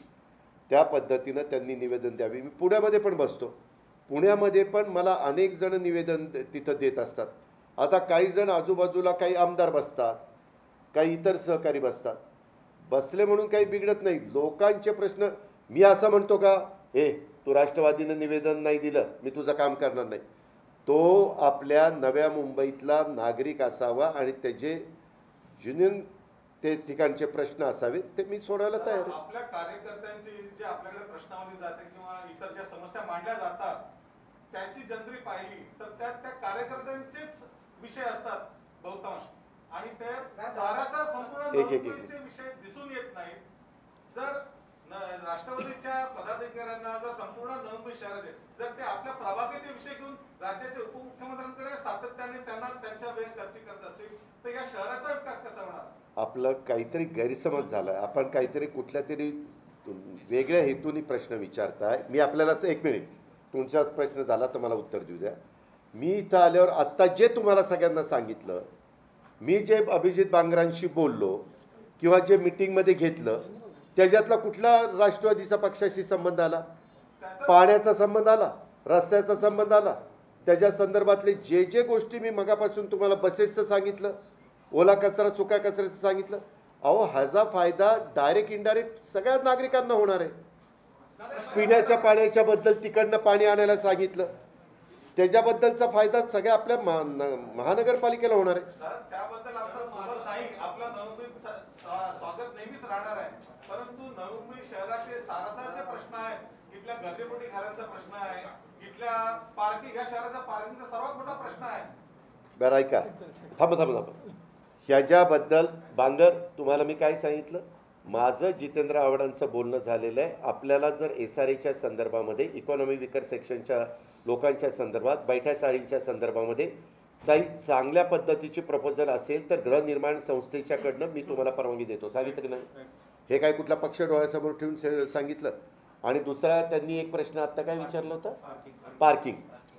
S1: त्या पद्धतीनं त्यांनी निवेदन द्यावी. मी पुण्यामध्ये पण बसतो, पुण्यामध्ये पण मला अनेक जण निवेदन तिथं देत असतात. आता काही जण आजूबाजूला काही आमदार बसतात, काही इतर सहकारी बसतात. बसले म्हणून काही बिघडत नाही. लोकांचे प्रश्न मी असं म्हणतो का तू राष्ट्रवादीनं निवेदन नाही दिलं मी तुझं काम करणार नाही. तो आपल्या नव्या मुंबईतला नागरिक असावा आणि त्याचे युनियन ते ठिकाणचे प्रश्न असावेत, ते मी सोडवायला तयार आहे.
S2: आपल्या कार्यकर्त्यांची जे आपल्याकडे प्रश्नावली जाते किंवा इतर ज्या समस्या मांडल्या जातात त्याची जंत्री पाहिली तर त्या कार्यकर्त्यांचेच विषय असतात बहुतांश, आणि ते सारासार संपूर्ण विषय दिसून येत नाहीत. जर राष्ट्रवादीच्या पदाधिकाऱ्यांना जर संपूर्ण नवी शहराचे जर ते आपल्या प्रभागाचे विषय घेऊन राज्याचे उपमुख्यमंत्र्यांकडे सातत्याने त्यांना त्यांच्या वेळ खर्ची करत असतील तर या शहराचा विकास कसा होणार? आपलं
S1: काहीतरी गैरसमज झालाय. आपण काहीतरी कुठल्या तरी वेगळ्या हेतूने प्रश्न विचारताय. मी आपल्यालाच 1 मिनिट, तुमचा प्रश्न झाला तर मला उत्तर देऊ द्या. मी इथं आल्यावर आत्ता जे तुम्हाला सगळ्यांना सांगितलं, मी जे अभिजित बांगरांशी बोललो किंवा जे मीटिंगमध्ये घेतलं, त्याच्यातला कुठला राष्ट्रवादीचा पक्षाशी संबंध आला? पाण्याचा संबंध आला, रस्त्याचा संबंध आला, त्याच्या संदर्भातले जे गोष्टी मी मगापासून तुम्हाला बसेसचं सांगितलं, ओला कचरा सुका कचऱ्याचं सांगितलं, अहो ह्याचा फायदा डायरेक्ट इनडायरेक्ट सगळ्या नागरिकांना होणार आहे. पिण्याच्या पाण्याच्या बद्दल तिकडनं पाणी आणायला सांगितलं, त्याच्याबद्दलचा फायदा सगळ्या आपल्या महानगरपालिकेला होणार आहे.
S2: त्याबद्दल आमचं मत नाही, आपलं नवी स्वागत नेहमीच राहणार आहे, परंतु नवी शहराचे सारासारचे प्रश्न आहेत. इथल्या गरजेपोटी घरांचा प्रश्न आहे, इथल्या पार्किंग, या शहराचा पार्किंगचा सर्वात मोठा प्रश्न आहे.
S1: बरं ऐका, थांब. ह्याच्याबद्दल बांगर तुम्हाला मी काय सांगितलं, माझं जितेंद्र आव्हाडांचं बोलणं झालेलं आहे. आपल्याला जर SRAच्या संदर्भामध्ये, इकॉनॉमी विकर सेक्शनच्या लोकांच्या संदर्भात, बैठ्या चाळींच्या संदर्भामध्ये काही चांगल्या पद्धतीची प्रपोजल असेल तर गृहनिर्माण संस्थेच्याकडनं मी तुम्हाला परवानगी देतो. सांगितलं की नाही? हे काय कुठला पक्ष डोळ्यासमोर ठेवून सांगितलं. आणि दुसरा त्यांनी एक प्रश्न आत्ता काय विचारला होता,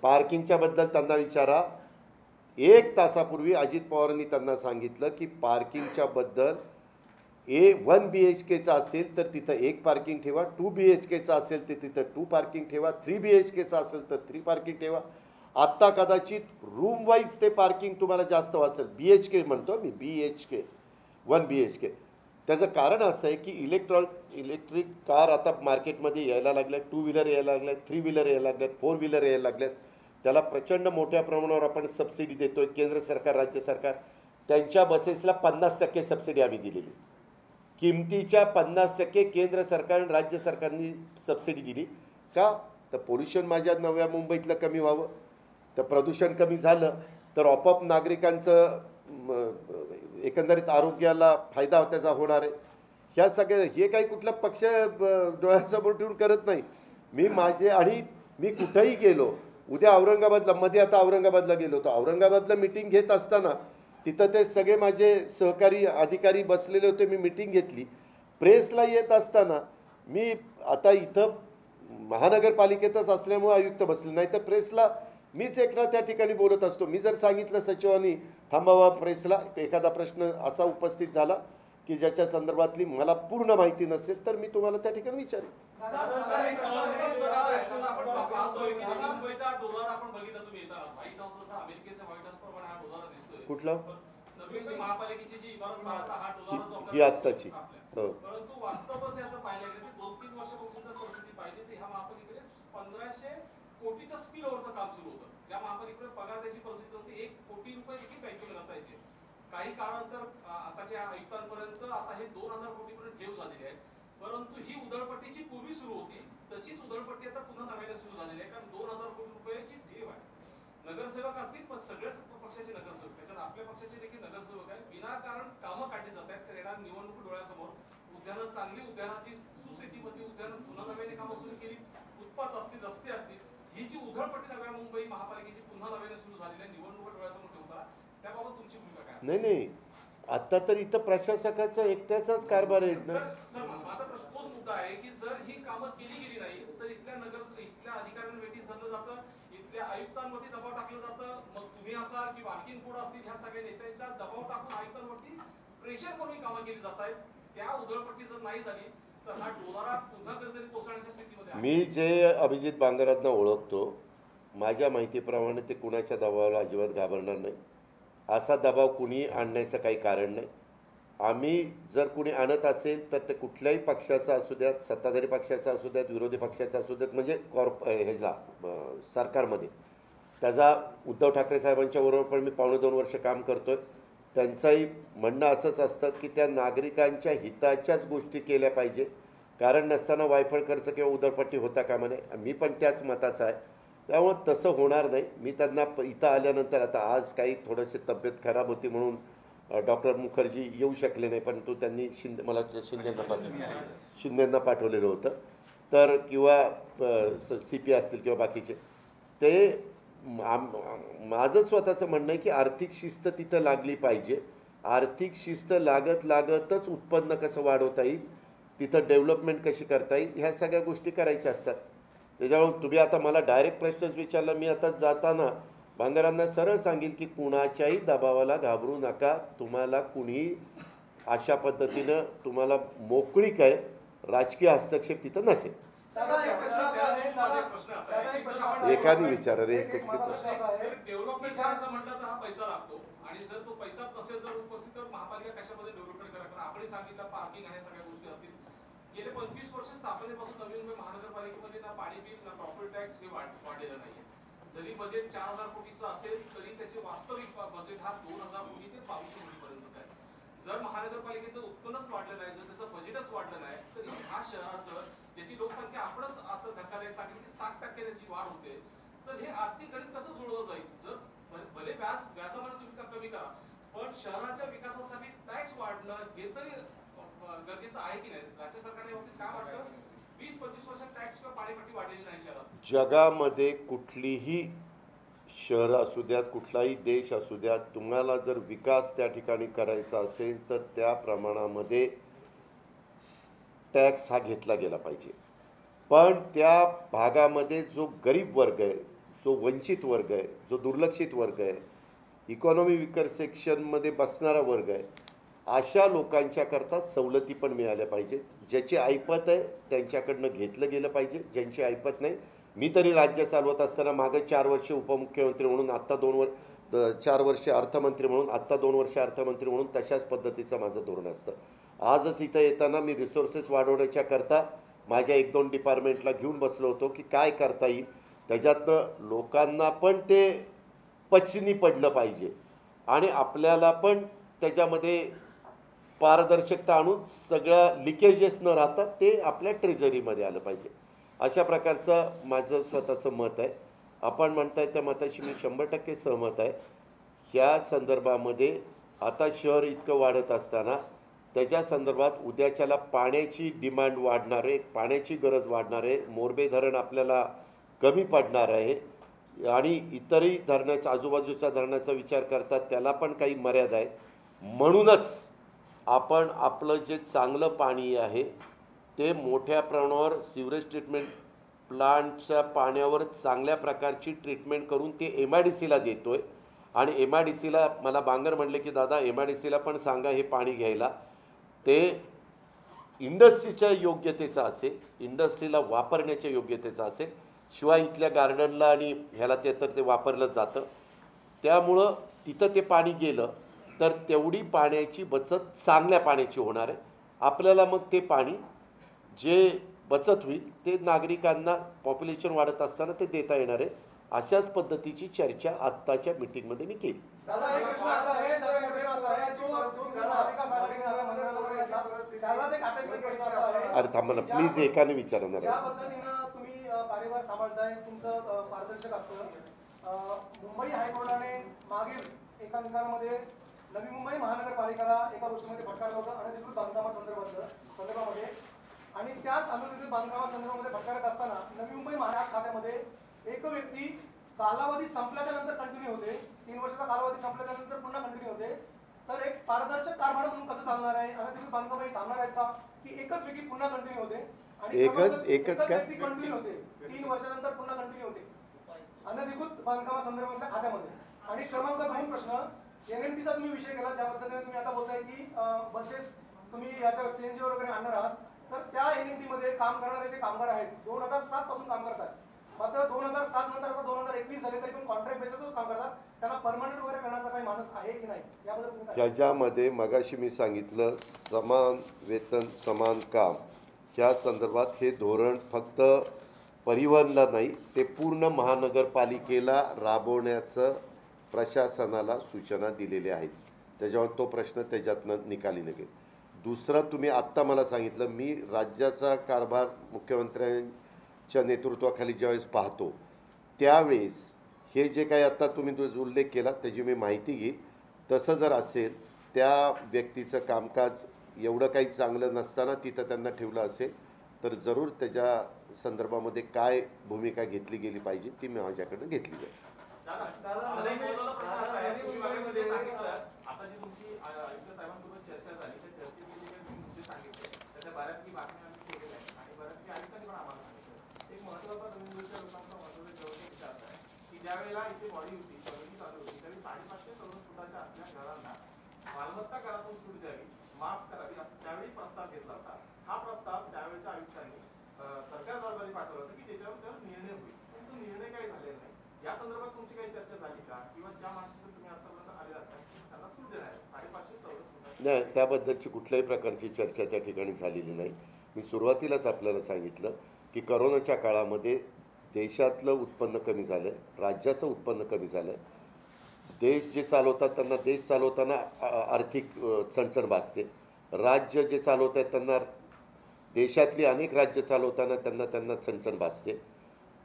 S1: पार्किंगच्या बद्दल त्यांना विचारा. 1 तासापूर्वी अजित पवारांनी त्यांना सांगितलं की पार्किंगच्या बद्दल 1 BHKचा असेल तर तिथं 1 पार्किंग ठेवा, 2 BHKचा असेल तर तिथं 2 पार्किंग ठेवा, 3 BHKचा असेल तर 3 पार्किंग ठेवा. आत्ता कदाचित रूम वाईज ते पार्किंग तुम्हाला जास्त वाचेल. BHK म्हणतो मी, BHK 1 BHK. त्याचं कारण असं आहे की इलेक्ट्रिक कार आता मार्केटमध्ये यायला लागल्या, 2 व्हीलर यायला लागल्यात, 3 व्हीलर यायला लागल्यात, 4 व्हीलर यायला लागल्यात. त्याला प्रचंड मोठ्या प्रमाणावर आपण सबसिडी देतोय. केंद्र सरकार, राज्य सरकार, त्यांच्या बसेसला 50% सबसिडी आम्ही दिलेली. किमतीच्या 50% केंद्र सरकार आणि राज्य सरकारने सबसिडी दिली. का? तर पोल्युशन माझ्या नव्या मुंबईतलं कमी व्हावं, तर प्रदूषण कमी झालं तर आपोआप नागरिकांचं एकंदरीत आरोग्याला फायदा त्याचा होणार आहे. ह्या सगळ्या हे काही कुठला पक्ष डोळ्यासमोर ठेवून करत नाही. मी माझे आणि मी कुठंही गेलो, उद्या औरंगाबादला, मध्ये आता औरंगाबादला गेलो होतो, औरंगाबादला मिटिंग घेत असताना तिथं ते सगळे माझे सहकारी अधिकारी बसलेले होते, मी मिटिंग घेतली. प्रेसला येत असताना मी आता इथं महानगरपालिकेतच असल्यामुळे आयुक्त बसले, नाही तर प्रेसला मीच एकटा त्या ठिकाणी बोलत असतो. मी जर सांगितलं सचिवांनी थांबावा प्रेसला, एखादा प्रश्न असा उपस्थित झाला की ज्याच्या संदर्भातली मला पूर्ण माहिती नसेल तर मी तुम्हाला त्या ठिकाणी विचारेन. कुठला ही आत्ताची
S2: परंतु वास्तवच असं पाहिलं गेलं की 2-3 वर्षापूर्वी जर परिस्थिती पाहिली तर ह्या महापालिकेने 1500 कोटीचं स्पिल ओव्हरचं काम सुरू होतं. ज्या महापालिकेकडे पगार द्यायची परिस्थिती होती, 1 कोटी रुपये देखील बँकेकडे नसायचे. काही काळानंतर आताच्या आयुक्तांपर्यंत आता हे 2000 कोटीपर्यंत ठेव झालेली आहे. परंतु ही उधळपट्टीची पूर्वी सुरू होती, तशीच उधळपट्टी आता पुन्हा नव्याने सुरू झालेली आहे, कारण 2000 कोटी रुपयाची ठेव आहे. नगरसेवक असतील, पण सगळ्याच पक्षाचे नगरसेवक, त्याच्यात आपल्या पक्षाचे देखील नगरसेवक आहेत, विनाकारण कामं काढली जात आहेत. येणार निवडणूक डोळ्यासमोर उद्यानं, चांगली उद्यानाची सुस्थितीमध्ये उद्यानं पुन्हा नव्याने कामं सुरू केली, फुटपाथ असतील, रस्ते असतील, ही जी उधळपट्टी नव्या मुंबई महापालिकेची पुन्हा नव्याने सुरू झालेली आहे, निवडणूक डोळ्यासमोर ठेवता, त्याबाबत तुमची भूमिका काय?
S1: नाही आता तर इथं प्रशासकाचा एकट्याचाच कारभार आहे ना.
S2: सर माझा प्रश्न तोच मुद्दा आहे की जर ही कामं केली गेली नाही तर इथल्या अधिकाऱ्यांना वेटीस धरलं जातं, इथल्या आयुक्तांवरती दबाव टाकलं जातं. मग तुम्ही असाल किंवा आणखीन पुढे असतील, ह्या सगळ्या नेत्यांचा दबाव टाकून आयुक्तांवरती प्रेशर करून ही कामं केली जात आहेत. त्या उधळपट्टी जर नाही झाली तर हा डोलारा पुन्हा कधीतरी कोसळण्याच्या स्थितीमध्ये आहे.
S1: मी जे अभिजित बांगरांना ओळखतो, माझ्या माहितीप्रमाणे ते कुणाच्या दबावाला अजिबात घाबरणार नाही. असा दबाव कुणी आणण्याचं काही कारण नाही. आम्ही जर कुणी आणत असेल तर ते कुठल्याही पक्षाचा असू द्यात, सत्ताधारी पक्षाचा असू द्यात, विरोधी पक्षाचा असू द्यात, म्हणजे ह्याला सरकारमध्ये त्याचा उद्धव ठाकरे साहेबांच्या बरोबर पण मी 2.5 वर्ष काम करतोय. त्यांचंही म्हणणं असंच असतं की त्या नागरिकांच्या हिताच्याच गोष्टी केल्या पाहिजे, कारण नसताना वायफळ खर्च किंवा उधळपट्टी होता कामा नये. मी पण त्याच मताचा आहे. त्यामुळं तसं होणार नाही. मी त्यांना इथं आल्यानंतर, आता आज काही थोडंशी तब्येत खराब होती म्हणून डॉक्टर मुखर्जी येऊ शकले नाही, परंतु त्यांनी मला शिंदेंना पाठवलेलं होतं, तर किंवा CP असतील किंवा बाकीचे, ते माझं स्वतःचं म्हणणं आहे की आर्थिक शिस्त तिथं लागली पाहिजे. आर्थिक शिस्त लागतच उत्पन्न कसं वाढवता येईल, तिथं डेव्हलपमेंट कशी करता येईल, ह्या सगळ्या गोष्टी करायच्या असतात. त्याच्यामुळे तुम्ही आता मला डायरेक्ट प्रश्नच विचारला, मी आता जाताना बांगरांना सरळ सांगेल की कुणाच्याही दबावाला घाबरू नका. तुम्हाला कुणी अशा पद्धतीनं तुम्हाला मोकळीक आहे, राजकीय हस्तक्षेप तिथं नसेल. एखादी विचारा रे.
S2: डेव्हलपमेंट करायचं म्हटलं तर हा पैसा लागतो, आणि जर तो पैसा नसेल जर उपस्थित तर महापालिका कशामध्ये डेव्हलपमेंट करा. आपण सांगितलं पार्किंग आहे, सगळ्या गोष्टी असतील. गेले 25 वर्ष स्थापनेपासून नवी मुंबई महानगरपालिकेमध्ये ना पाणी बिल ना प्रॉपर्टी टॅक्स हे वाढलेलं नाहीये. जरी बजेट 4000 कोटीचं असेल तरी त्याचे वास्तविक बजेट हा 2000 कोटी ते 2200 कोटीपर्यंत आहे. जर महानगरपालिकेचं उत्पन्नच वाढलं नाही, जर त्याचं बजेटच वाढलं नाही, तर ह्या शहराचं, ज्याची लोकसंख्या आपणच आता धक्कादायक सांगितलं की 60% त्याची वाढ होते, तर हे आर्थिक गणित कसं जुळवलं जाईल? जर भले व्याजामध्ये तुम्ही कमी करा, पण शहराच्या विकासासाठी टॅक्स वाढणं हे तरी गरजेचं आहे की नाही? राज्य सरकारने काय वाटतं? 20-25 वर्षात टॅक्स किंवा पाणीपट्टी वाढलेली नाही शहरात.
S1: जगामध्ये कुठलीही शहर असू द्यात, कुठलाही देश असू द्यात, तुम्हाला जर विकास त्या ठिकाणी करायचा असेल तर त्या प्रमाणामध्ये टॅक्स हा घेतला गेला पाहिजे. पण त्या भागामध्ये जो गरीब वर्ग आहे, जो वंचित वर्ग आहे, जो दुर्लक्षित वर्ग आहे, इकॉनॉमी विकर सेक्शनमध्ये बसणारा वर्ग आहे, अशा लोकांच्याकरता सवलती पण मिळाल्या पाहिजेत. ज्याची ऐपत आहे त्यांच्याकडनं घेतलं गेलं पाहिजे, ज्यांची ऐपत नाही. मी तरी राज्य चालवत असताना मागे 4 वर्ष उपमुख्यमंत्री म्हणून, आत्ता 4 वर्ष अर्थमंत्री म्हणून, आत्ता 2 वर्ष अर्थमंत्री म्हणून तशाच पद्धतीचं माझं धोरण असतं. आजच इथं येताना मी रिसोर्सेस वाढवण्याच्या करता माझ्या 1-2 डिपार्टमेंटला घेऊन बसलो होतो की काय करता येईल. त्याच्यातनं लोकांना पण ते पचनी पडलं पाहिजे आणि आपल्याला पण त्याच्यामध्ये पारदर्शकता आणून सगळ्या लिकेजेस न राहता ते आपल्या ट्रेझरीमध्ये आलं पाहिजे. अशा प्रकारचं माझं स्वतःचं मत आहे. आपण म्हणताय त्या मताशी मी 100% सहमत आहे. ह्या संदर्भामध्ये आता शहर इतकं वाढत असताना त्याच्या संदर्भात उद्याच्याला पाण्याची डिमांड वाढणार आहे, पाण्याची गरज वाढणार आहे, मोरबे धरण आपल्याला कमी पडणार आहे आणि इतरही धरणाचा आजूबाजूच्या धरणाचा विचार करतात त्याला पण काही मर्यादा आहेत. म्हणूनच आपण आपलं जे चांगलं पाणी आहे ते मोठ्या प्रमाणावर सिवरेज ट्रीटमेंट प्लांटच्या पाण्यावर चांगल्या प्रकारची ट्रीटमेंट करून ते MIDCला देतो आहे. आणि MIDCला मला बांगर म्हणले की दादा MIDCला पण सांगा हे पाणी घ्यायला. ते इंडस्ट्रीच्या योग्यतेचं असेल, इंडस्ट्रीला वापरण्याच्या योग्यतेचं असेल, शिवाय इथल्या गार्डनला आणि ह्याला ते तर ते वापरलं जातं. त्यामुळं तिथं ते पाणी गेलं तर तेवढी पाण्याची बचत चांगल्या पाण्याची होणार आहे. आपल्याला मग ते पाणी जे बचत होईल ते नागरिकांना पॉप्युलेशन वाढत असताना ते देता येणार आहे. अशाच पद्धतीची चर्चा आत्ताच्या मीटिंगमध्ये मी केली.
S3: दादा एक प्रश्न असा आहे जो महाविकास आघाडीने मंत्रिमंडळावर घेतला त्यालाच एक अटॅचमेंट प्रश्न असा आहे.
S1: अरे थांबा ना प्लीज, एकाने विचारणार
S3: ज्या
S1: आहे.
S3: पद्धतीनं तुम्ही कार्यभार सांभाळताय तुमचं पारदर्शक असतं. मुंबई हायकोर्टाने मागील एका निकालामध्ये नवी मुंबई महानगरपालिकेला एका गोष्टीमध्ये फटकारलं होतं अनधिकृत संदर्भामध्ये आणि त्याच अनधिकृत बांधकामासंदर्भामध्ये फटकारत असताना नवी मुंबई महाराष्ट्र खात्यामध्ये एक व्यक्ती कालावधी संपल्याच्या नंतर कंटिन्यू होते, 3 वर्षाचा कालावधी संपल्याच्या नंतर पुन्हा कंटिन्यू होते. तर एक पारदर्शक कारभार म्हणून कसं चालणार आहे? अनधिकृत बांधकाम थांबणार आहेत का की एकच व्यक्ती पुन्हा कंटिन्यू होते आणि
S1: एकच काय
S3: व्यक्ती कंटिन्यू होते 3 वर्षानंतर पुन्हा कंटिन्यू होते अनधिकृत बांधकामासंदर्भातल्या खात्यामध्ये? आणि क्रमांक 2 प्रश्न, NMTचा तुम्ही विषय केला, ज्या पद्धतीने तुम्ही आता बोलताय की बसेस तुम्ही याच्यावर CNG वगैरे आणणार आहात, तर त्या NMT मध्ये काम करणारे जे कामगार आहेत 2007 पासून काम करतात, मात्र 2007 नंतर आता 2021 झाले तरी पण कॉन्ट्रॅक्ट बेसिसच काम करतात, त्यांना परमनंट वगैरे करण्याचा काही मानस आहे की नाही याबद्दल तुम्ही काय?
S1: त्याच्यामध्ये मगाशी मी सांगितलं समान वेतन समान काम, ह्या संदर्भात हे धोरण फक्त परिवहनला नाही ते पूर्ण महानगरपालिकेला राबवण्याचं प्रशासनाला सूचना दिलेल्या आहेत. त्याच्यावर तो प्रश्न त्याच्यातनं निकाली निघेल. दुसरं, तुम्ही आत्ता मला सांगितलं, मी राज्याचा कारभार मुख्यमंत्र्यांच्या नेतृत्वाखाली ज्यावेळेस पाहतो त्यावेळेस हे जे काही आता तुम्ही जो उल्लेख केला त्याची मी माहिती घेईन. तसं जर असेल त्या व्यक्तीचं कामकाज एवढं काही चांगलं नसताना तिथं त्यांना ठेवलं असेल तर जरूर त्याच्या संदर्भामध्ये काय भूमिका घेतली गेली पाहिजे ती माझ्याकडनं घेतली जाईल.
S2: आता जी तुमची आयुक्त साहेबांसोबत चर्चा झाली त्या चर्चेमध्ये जे तुम्ही मुद्दे सांगितले त्याच्या बऱ्यापैकी बातम्या आम्ही केलेल्या आहेत आणि बऱ्यापैकी आयुक्तांनी पण आम्हाला सांगितलं. एक महत्त्वाचा नवीनच्या लोकांचा महत्त्वाचा जेवढे विचार आहे की ज्या वेळेला इथे बॉडी होती चौकशी चालू होती त्यावेळी 550 चौरस फुटाच्या आपल्या घरांना मालमत्ता करातून सूट द्यावी, माफ करावी असं त्यावेळी प्रस्ताव घेतला होता. हा प्रस्ताव त्यावेळेच्या आयुक्तांनी सरकार दरबारी पाठवला होता की त्याच्यावर निर्णय होईल, पण तो निर्णय काही झालेला नाही. या संदर्भात तुमची काही चर्चा झाली का किंवा ज्या माणसाचं तुम्ही आतापर्यंत आलेला त्यांना सूट देणार 550 चौरस फुटाची?
S1: नाही, त्याबद्दलची कुठल्याही प्रकारची चर्चा त्या ठिकाणी झालेली नाही. मी सुरुवातीलाच आपल्याला सांगितलं की करोनाच्या काळामध्ये देशातलं उत्पन्न कमी झालं, राज्याचं उत्पन्न कमी झालं. देश जे चालवतात त्यांना देश चालवताना आर्थिक चणचण भासते. राज्य जे चालवत आहेत त्यांना देशातली अनेक राज्य चालवताना त्यांना चणचण भासते.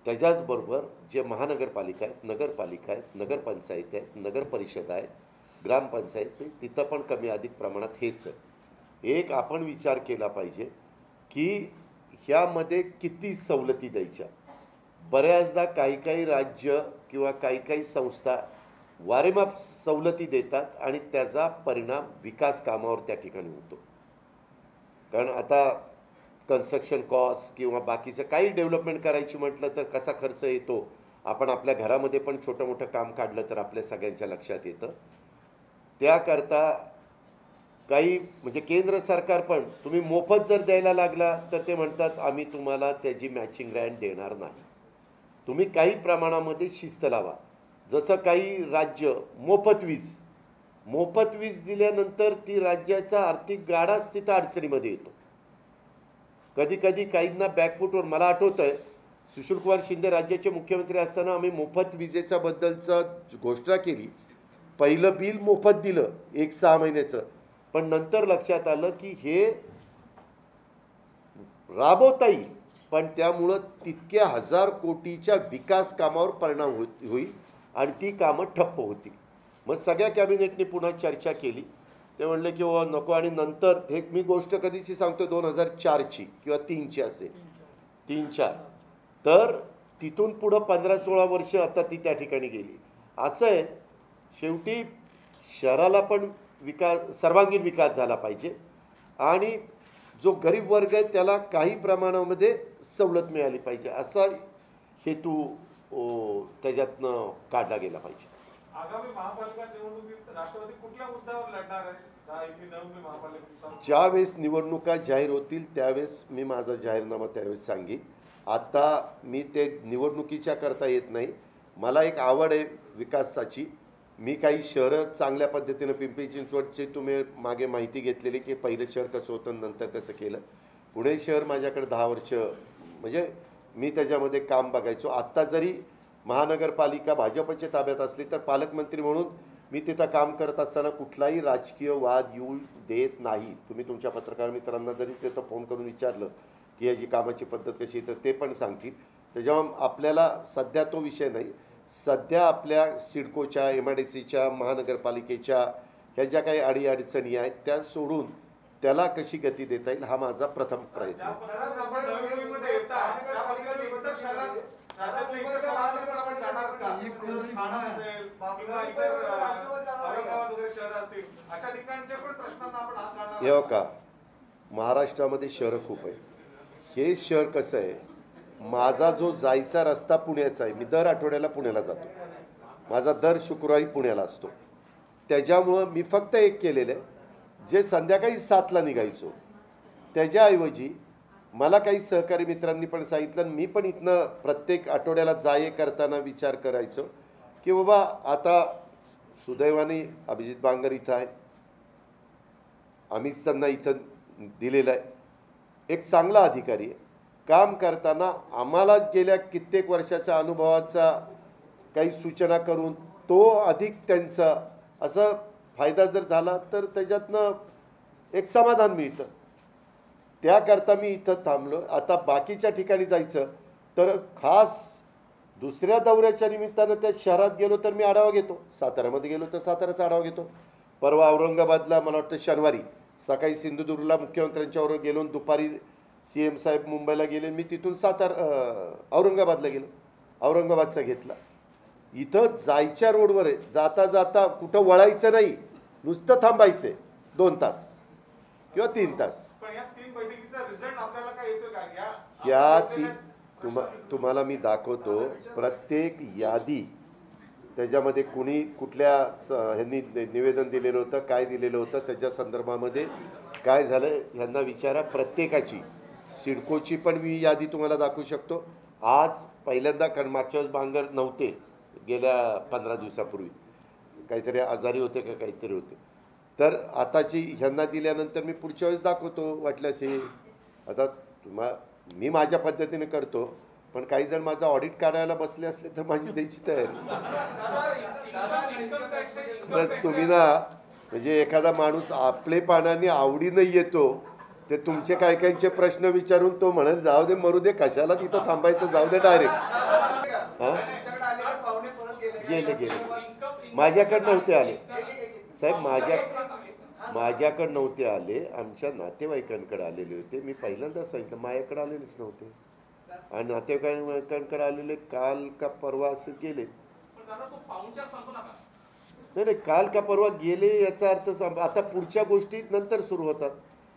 S1: त्याच्याचबरोबर जे महानगरपालिका आहेत, नगरपालिका आहेत, नगरपंचायत आहेत, नगरपरिषद आहेत, ग्रामपंचायत, तिथं पण कमी अधिक प्रमाणात हेच आहे. एक आपण विचार केला पाहिजे की ह्यामध्ये किती सवलती द्यायच्या. बऱ्याचदा काही राज्य किंवा काही संस्था वारेमाप सवलती देतात आणि त्याचा परिणाम विकास कामावर त्या ठिकाणी होतो. कारण आता कन्स्ट्रक्शन कॉस्ट किंवा बाकीचं काही डेव्हलपमेंट करायची म्हटलं तर कसा खर्च येतो, आपण आपल्या घरामध्ये पण छोटं मोठं काम काढलं तर आपल्या सगळ्यांच्या लक्षात येतं. त्याकरता काही म्हणजे केंद्र सरकार पण तुम्ही मोफत जर द्यायला लागला तर ते म्हणतात आम्ही तुम्हाला त्याची मॅचिंग ग्रँट देणार नाही. तुम्ही काही प्रमाणामध्ये शिस्त लावा. जसं काही राज्य मोफत वीज दिल्यानंतर ती राज्याचा आर्थिक गाडाच तिथं अडचणीमध्ये येतो. कधी काहींना बॅकफुटवर, मला आठवतं आहे सुशीलकुमार शिंदे राज्याचे मुख्यमंत्री असताना आम्ही मोफत विजेच्या बद्दलचा घोषणा केली. पहिलं बिल मोफत दिलं 6 महिन्याचं, पण नंतर लक्षात आलं की हे राबवता येईल पण त्यामुळं तितक्या 1000 कोटीच्या विकास कामावर परिणाम होईल आणि ती कामं ठप्प होतील. मग सगळ्या कॅबिनेटने पुन्हा चर्चा केली ते म्हणले की ओ नको, आणि नंतर हे मी गोष्ट कधीची सांगतो 2004ची किंवा 3ची असेल, 3-4. तर तिथून पुढं 15-16 वर्ष आता ती त्या ठिकाणी गेली. असं आहे, शेवटी शहराला पण सर्वांगीण विकास झाला पाहिजे आणि जो गरीब वर्ग आहे त्याला काही प्रमाणामध्ये सवलत मिळाली पाहिजे, असा हेतू त्याच्यातनं काढला गेला पाहिजे.
S2: आगामी महापालिका निवडणुकीत राष्ट्रवादी कुठल्या मुद्द्यावर लढणार आहे? नवी महापालिका
S1: ज्यावेळेस निवडणुका जाहीर होतील त्यावेळेस मी माझा जाहीरनामा त्यावेळेस सांगेन. आता मी ते निवडणुकीच्या करता येत नाही. मला एक आवड आहे विकासाची. मी काही शहरं चांगल्या पद्धतीनं, पिंपरी चिंचवडची तुम्ही मागे माहिती घेतलेली की पहिलं शहर कसं होतं नंतर कसं केलं. पुणे शहर माझ्याकडे 10 वर्ष म्हणजे मी त्याच्यामध्ये काम बघायचो. आत्ता जरी महानगरपालिका भाजपच्या ताब्यात असली तर पालकमंत्री म्हणून मी तिथं काम करत असताना कुठलाही राजकीय वाद येऊ देत नाही. तुम्ही तुमच्या पत्रकार मित्रांना जरी तिथं फोन करून विचारलं की याची कामाची पद्धत कशी तर ते पण सांगतील. त्याच्यामुळे आपल्याला सध्या तो विषय नाही. सध्या आपल्या सिडकोच्या, MIDCच्या, महानगरपालिकेच्या ह्या ज्या काही अडीअडचणी आहेत त्या सोडून त्याला कशी गती देता येईल हा माझा प्रथम प्रयत्न आहे. हे का महाराष्ट्रामध्ये शहरं खूप आहे. हे शहर कसं आहे, माझा जो जायचा रस्ता पुण्याचा आहे, मी दर आठवड्याला पुण्याला जातो, माझा दर शुक्रवारी पुण्याला असतो. त्याच्यामुळं मी फक्त एक केलेलं आहे, जे संध्याकाळी 7ला निघायचो त्याच्याऐवजी मला काही सहकारी मित्रांनी पण सांगितलं, मी पण इथनं प्रत्येक आठवड्याला जाये करताना विचार करायचो की बाबा आता सुदैवाने अभिजित बांगर इथं आहे, आम्हीच त्यांना इथं दिलेलं आहे, एक चांगला अधिकारी आहे. काम करताना आम्हाला गेल्या कित्येक वर्षाच्या अनुभवाचा काही सूचना करून तो अधिक त्यांचा असं फायदा जर झाला तर त्याच्यातनं एक समाधान मिळतं. त्याकरता मी इथं थांबलो. आता बाकीच्या ठिकाणी जायचं तर खास दुसऱ्या दौऱ्याच्या निमित्तानं त्या शहरात गेलो तर मी आढावा घेतो. साताऱ्यामध्ये गेलो तर साताऱ्याचा आढावा घेतो. परवा औरंगाबादला मला वाटतं शनिवारी सकाळी सिंधुदुर्गला मुख्यमंत्र्यांच्यावर गेलो, दुपारी CM साहेब मुंबईला गेले, मी तिथून औरंगाबादला गेलो, औरंगाबादचा घेतला. इथं जायच्या रोडवर आहे, जाता जाता कुठं वळायचं नाही, नुसतं थांबायचं 2 तास किंवा 3 तास. तुम्हाला मी दाखवतो प्रत्येक यादी, त्याच्यामध्ये कुणी कुठल्या ह्यांनी निवेदन दिलेलं होतं, काय दिलेलं होतं, त्याच्या संदर्भामध्ये काय झालं ह्यांना विचारा. प्रत्येकाची सिडकोची पण मी यादी तुम्हाला दाखवू शकतो. आज पहिल्यांदा, कारण मागच्या वेळेस बांगर नव्हते, गेल्या 15 दिवसापूर्वी काहीतरी आजारी होते का काहीतरी होते, तर आताची ह्यांना दिल्यानंतर मी पुढच्या वेळेस दाखवतो वाटल्यास. हे आता मी माझ्या पद्धतीने करतो, पण काही जण माझा ऑडिट काढायला बसले असले तर माझी द्यायची तयारी. तुम्ही ना म्हणजे एखादा माणूस आपलेपणाने आवडीनं येतो, ते तुमचे काही काहींचे प्रश्न विचारून तो म्हणत जाऊ दे मरू दे, कशाला तिथं थांबायचं, जाऊ दे डायरेक्ट. हां गेले माझ्याकडे नव्हते आले साहेब, माझ्याकडे नव्हते आले, आमच्या नातेवाईकांकडे आलेले होते. मी पहिल्यांदाच सांगितलं माझ्याकडे आलेलेच नव्हते, आणि नातेवाईकांकडे आलेले काल का परवा असं गेले. नाही, काल का परवा गेले याचा अर्थ आता पुढच्या गोष्टी नंतर सुरू होतात.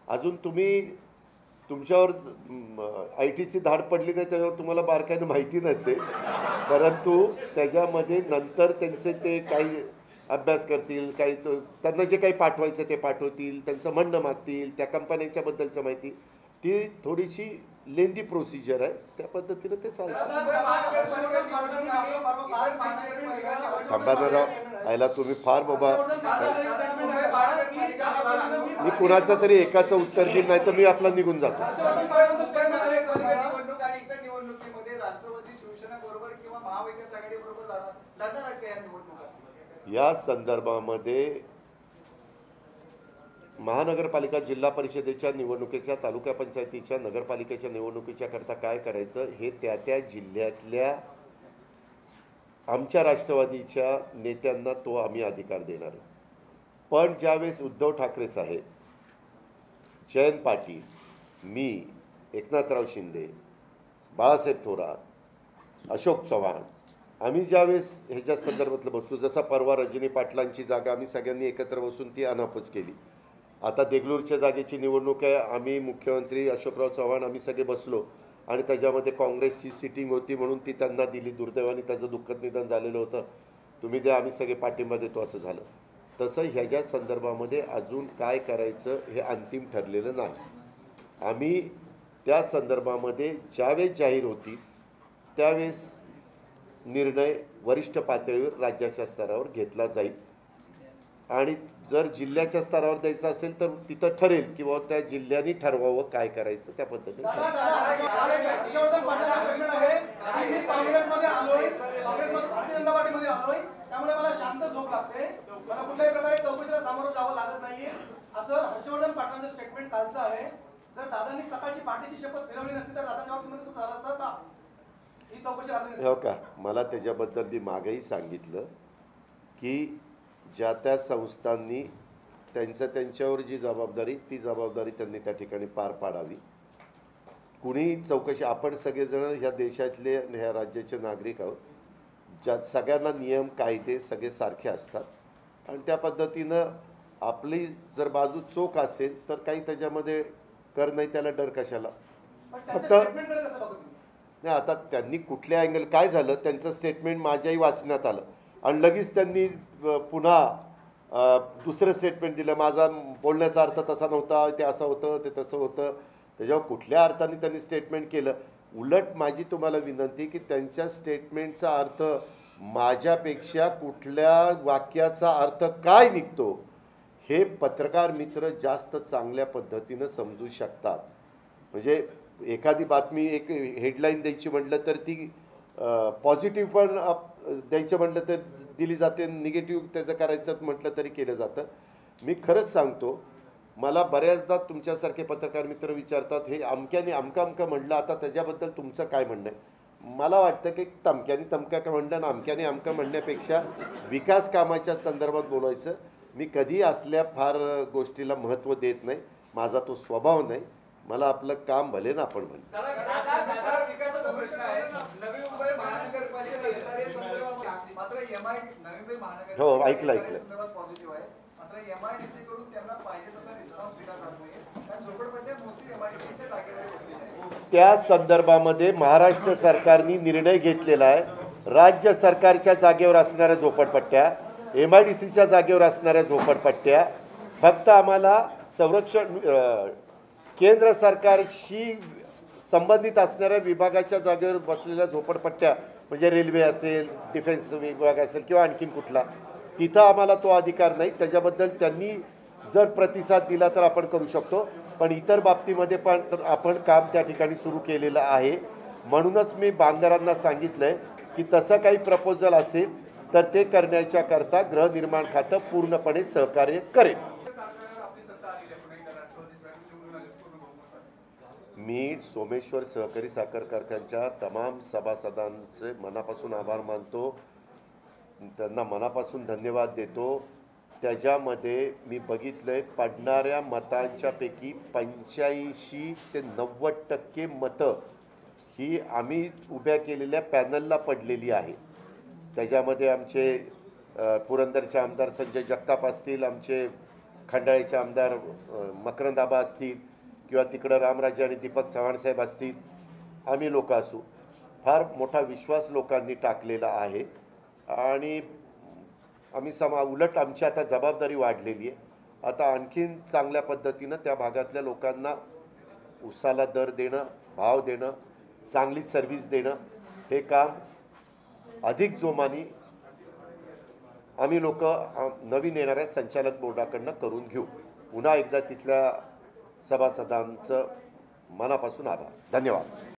S1: अजून तुम्ही तुमच्यावर ITची धाड पडली नाही त्याच्यावर तुम्हाला बारकाईनं माहिती नसेल, परंतु त्याच्यामध्ये नंतर त्यांचे ते काही अभ्यास करतील, काही त्यांना जे काही पाठवायचं ते पाठवतील, त्यांचं म्हणणं मागतील, त्या कंपन्यांच्या बद्दलचं माहिती, ती थोडीशी लेंदी प्रोसिजर आहे, त्या पद्धतीनं ते चालतं. थांबाराव आयला तुम्ही फार बाबा, मी कुणाचं तरी एकाचं उत्तर देईल नाही तर मी आपला निघून जातो. या संदर्भामध्ये महानगरपालिका, जिल्हा परिषदेच्या निवडणुकीच्या, तालुका पंचायतीच्या, नगरपालिकेच्या निवडणुकीच्या करता काय करायचं हे त्या जिल्ह्यातल्या आमच्या राष्ट्रवादीच्या नेत्यांना तो आम्ही अधिकार देणार आहे. पण ज्यावेळेस उद्धव ठाकरे साहेब, जयंत पाटील, मी, एकनाथराव शिंदे, बाळासाहेब थोरात, अशोक चव्हाण, आम्ही ज्यावेळेस ह्याच्या संदर्भातलं बसलो, जसा परवा रजनी पाटलांची जागा आम्ही सगळ्यांनी एकत्र बसून ती अनापच केली. आता देगलूरच्या जागेची निवडणूक आहे, आम्ही मुख्यमंत्री अशोकराव चव्हाण आम्ही सगळे बसलो आणि त्याच्यामध्ये काँग्रेसची सिटिंग होती म्हणून ती त्यांना दिली. दुर्दैवाने त्याचं दुःखद निधन झालेलं होतं. तुम्ही द्या, आम्ही सगळे पाठिंबा देतो असं झालं. तसं ह्याच्या संदर्भामध्ये अजून काय करायचं हे अंतिम ठरलेलं नाही. आम्ही त्या संदर्भामध्ये ज्यावेळेस जाहीर होती त्यावेळेस निर्णय वरिष्ठ पातळीवर राज्याच्या स्तरावर घेतला जाईल आणि जर जिल्ह्याच्या स्तरावर द्यायचं असेल तर तिथं ठरेल किंवा त्या जिल्ह्यांनी ठरवावं काय करायचं त्या पद्धतीने.
S3: हर्षवर्धन पाटलांचा स्टेटमेंट आहे की मी काँग्रेसमध्ये आलोय, भारतीय जनता पार्टीमध्ये आलोय, त्यामुळे मला शांत झोप लागते, मला कुठल्याही प्रकारे चौकशीला सामोरं जावं लागत नाहीये, असं हर्षवर्धन पाटलांचं स्टेटमेंट कालचं आहे. जर दादांनी सकाळची पहाटेची शपथ फिरवली नसती तर दादांच्या बाबतीमध्ये तसं झालं असतं का? ही चौकशी लागली नसती.
S1: हो का? मला त्याच्याबद्दल मी मागेही सांगितलं की ज्या त्या संस्थांनी त्यांच्यावर जी जबाबदारी ती जबाबदारी त्यांनी त्या ठिकाणी पार पाडावी. कुणी चौकशी, आपण सगळेजण ह्या देशातले ह्या राज्याचे नागरिक आहोत, ज्या सगळ्यांना नियम कायदे सगळे सारखे असतात आणि त्या पद्धतीनं आपली जर बाजू चोख असेल तर काही त्याच्यामध्ये कर नाही, त्याला डर कशाला. फक्त नाही, आता त्यांनी कुठल्या अँगल काय झालं, त्यांचं स्टेटमेंट माझ्याही वाचण्यात आलं आणि लगेच त्यांनी पुन्हा दुसरं स्टेटमेंट दिलं. माझा बोलण्याचा अर्थ तसा नव्हता, ते असं होतं, ते तसं होतं. त्याच्यावर कुठल्या अर्थाने त्यांनी स्टेटमेंट केलं. उलट माझी तुम्हाला विनंती की त्यांच्या स्टेटमेंटचा अर्थ माझ्यापेक्षा कुठल्या वाक्याचा अर्थ काय निघतो हे पत्रकार मित्र जास्त चांगल्या पद्धतीनं समजू शकतात. म्हणजे एखादी बातमी एक हेडलाईन द्यायची म्हटलं तर ती पॉझिटिव्ह पण द्यायचं म्हटलं तर दिली जाते, निगेटिव्ह त्याचं करायचं म्हटलं तरी केलं जातं. मी खरंच सांगतो, मला बऱ्याचदा तुमच्यासारखे पत्रकार मित्र विचारतात हे अमक्याने अमकं म्हणलं, आता त्याच्याबद्दल तुमचं काय म्हणणं आहे. मला वाटतं की तमक्याने तमका का म्हणलं ना अमक्याने अमकं म्हणण्यापेक्षा विकास कामाच्या संदर्भात बोलायचं. मी कधी असल्या फार गोष्टीला महत्त्व देत नाही, माझा तो स्वभाव नाही. मला आपलं काम भले ना आपण भले.
S4: विकासाचा प्रश्न आहे. नवी मुंबई महानगरपालिका मात्र नवी मुंबई महानगरपालिका
S1: हो, ऐकलं
S4: पॉझिटिव्ह आहे. मात्र MIDC कडून त्यांना पाहिजे तसा रिस्पॉन्स दिला जात नाही, कारण झोपडपट्ट्या मोस्टली MIDCच्या जागेवर बसलेल्या आहेत.
S1: त्या संदर्भामध्ये महाराष्ट्र सरकारने निर्णय घेतलेला आहे. राज्य सरकारच्या जागेवर असणाऱ्या झोपडपट्ट्या, MIDCच्या जागेवर असणाऱ्या झोपडपट्ट्या फक्त आम्हाला संरक्षण केंद्र सरकारशी संबंधित असणाऱ्या विभागाच्या जागेवर बसलेल्या झोपडपट्ट्या म्हणजे रेल्वे असेल, डिफेन्स विभाग असेल किंवा आणखीन कुठला, तिथं आम्हाला तो अधिकार नाही. त्याच्याबद्दल त्यांनी जर प्रतिसाद दिला तर आपण करू शकतो, पण इतर बाबतीमध्ये पण आपण काम त्या ठिकाणी सुरू केलेलं आहे. म्हणूनच मी बांगरांना सांगितलं आहे की तसं काही प्रपोजल असेल तर ते करण्याच्या करता गृहनिर्माण खातं पूर्णपणे सहकार्य करेल. मी सोमेश्वर सहकारी साखर कारखान्याच्या तमाम सभासदांचे मनापासून आभार मानतो, त्यांना मनापासून धन्यवाद देतो. त्याच्यामध्ये मी बघितलंय पडणाऱ्या मतांच्या पैकी 85 ते 90% मतं ही आम्ही उभ्या केलेल्या पॅनलला पडलेली आहे. त्याच्यामध्ये आमचे पुरंदरचे आमदार संजय जगताप असतील, आमचे खंडाळेचे आमदार मकरंद आबा असतील किंवा तिकडं रामराजे आणि दीपक चव्हाण साहेब असतील, आम्ही लोक असू, फार मोठा विश्वास लोकांनी टाकलेला आहे आणि आम्ही उलट आमची आता जबाबदारी वाढलेली आहे. आता आणखीन चांगल्या पद्धतीनं त्या भागातल्या लोकांना उसाला दर देणं, भाव देणं, चांगली सर्व्हिस देणं हे काम अधिक जोमाने आम्ही लोक नवीन येणाऱ्या संचालक बोर्डाकडनं करून घेऊ. पुन्हा एकदा तिथल्या सभासदांचं मनापासून आभार, धन्यवाद.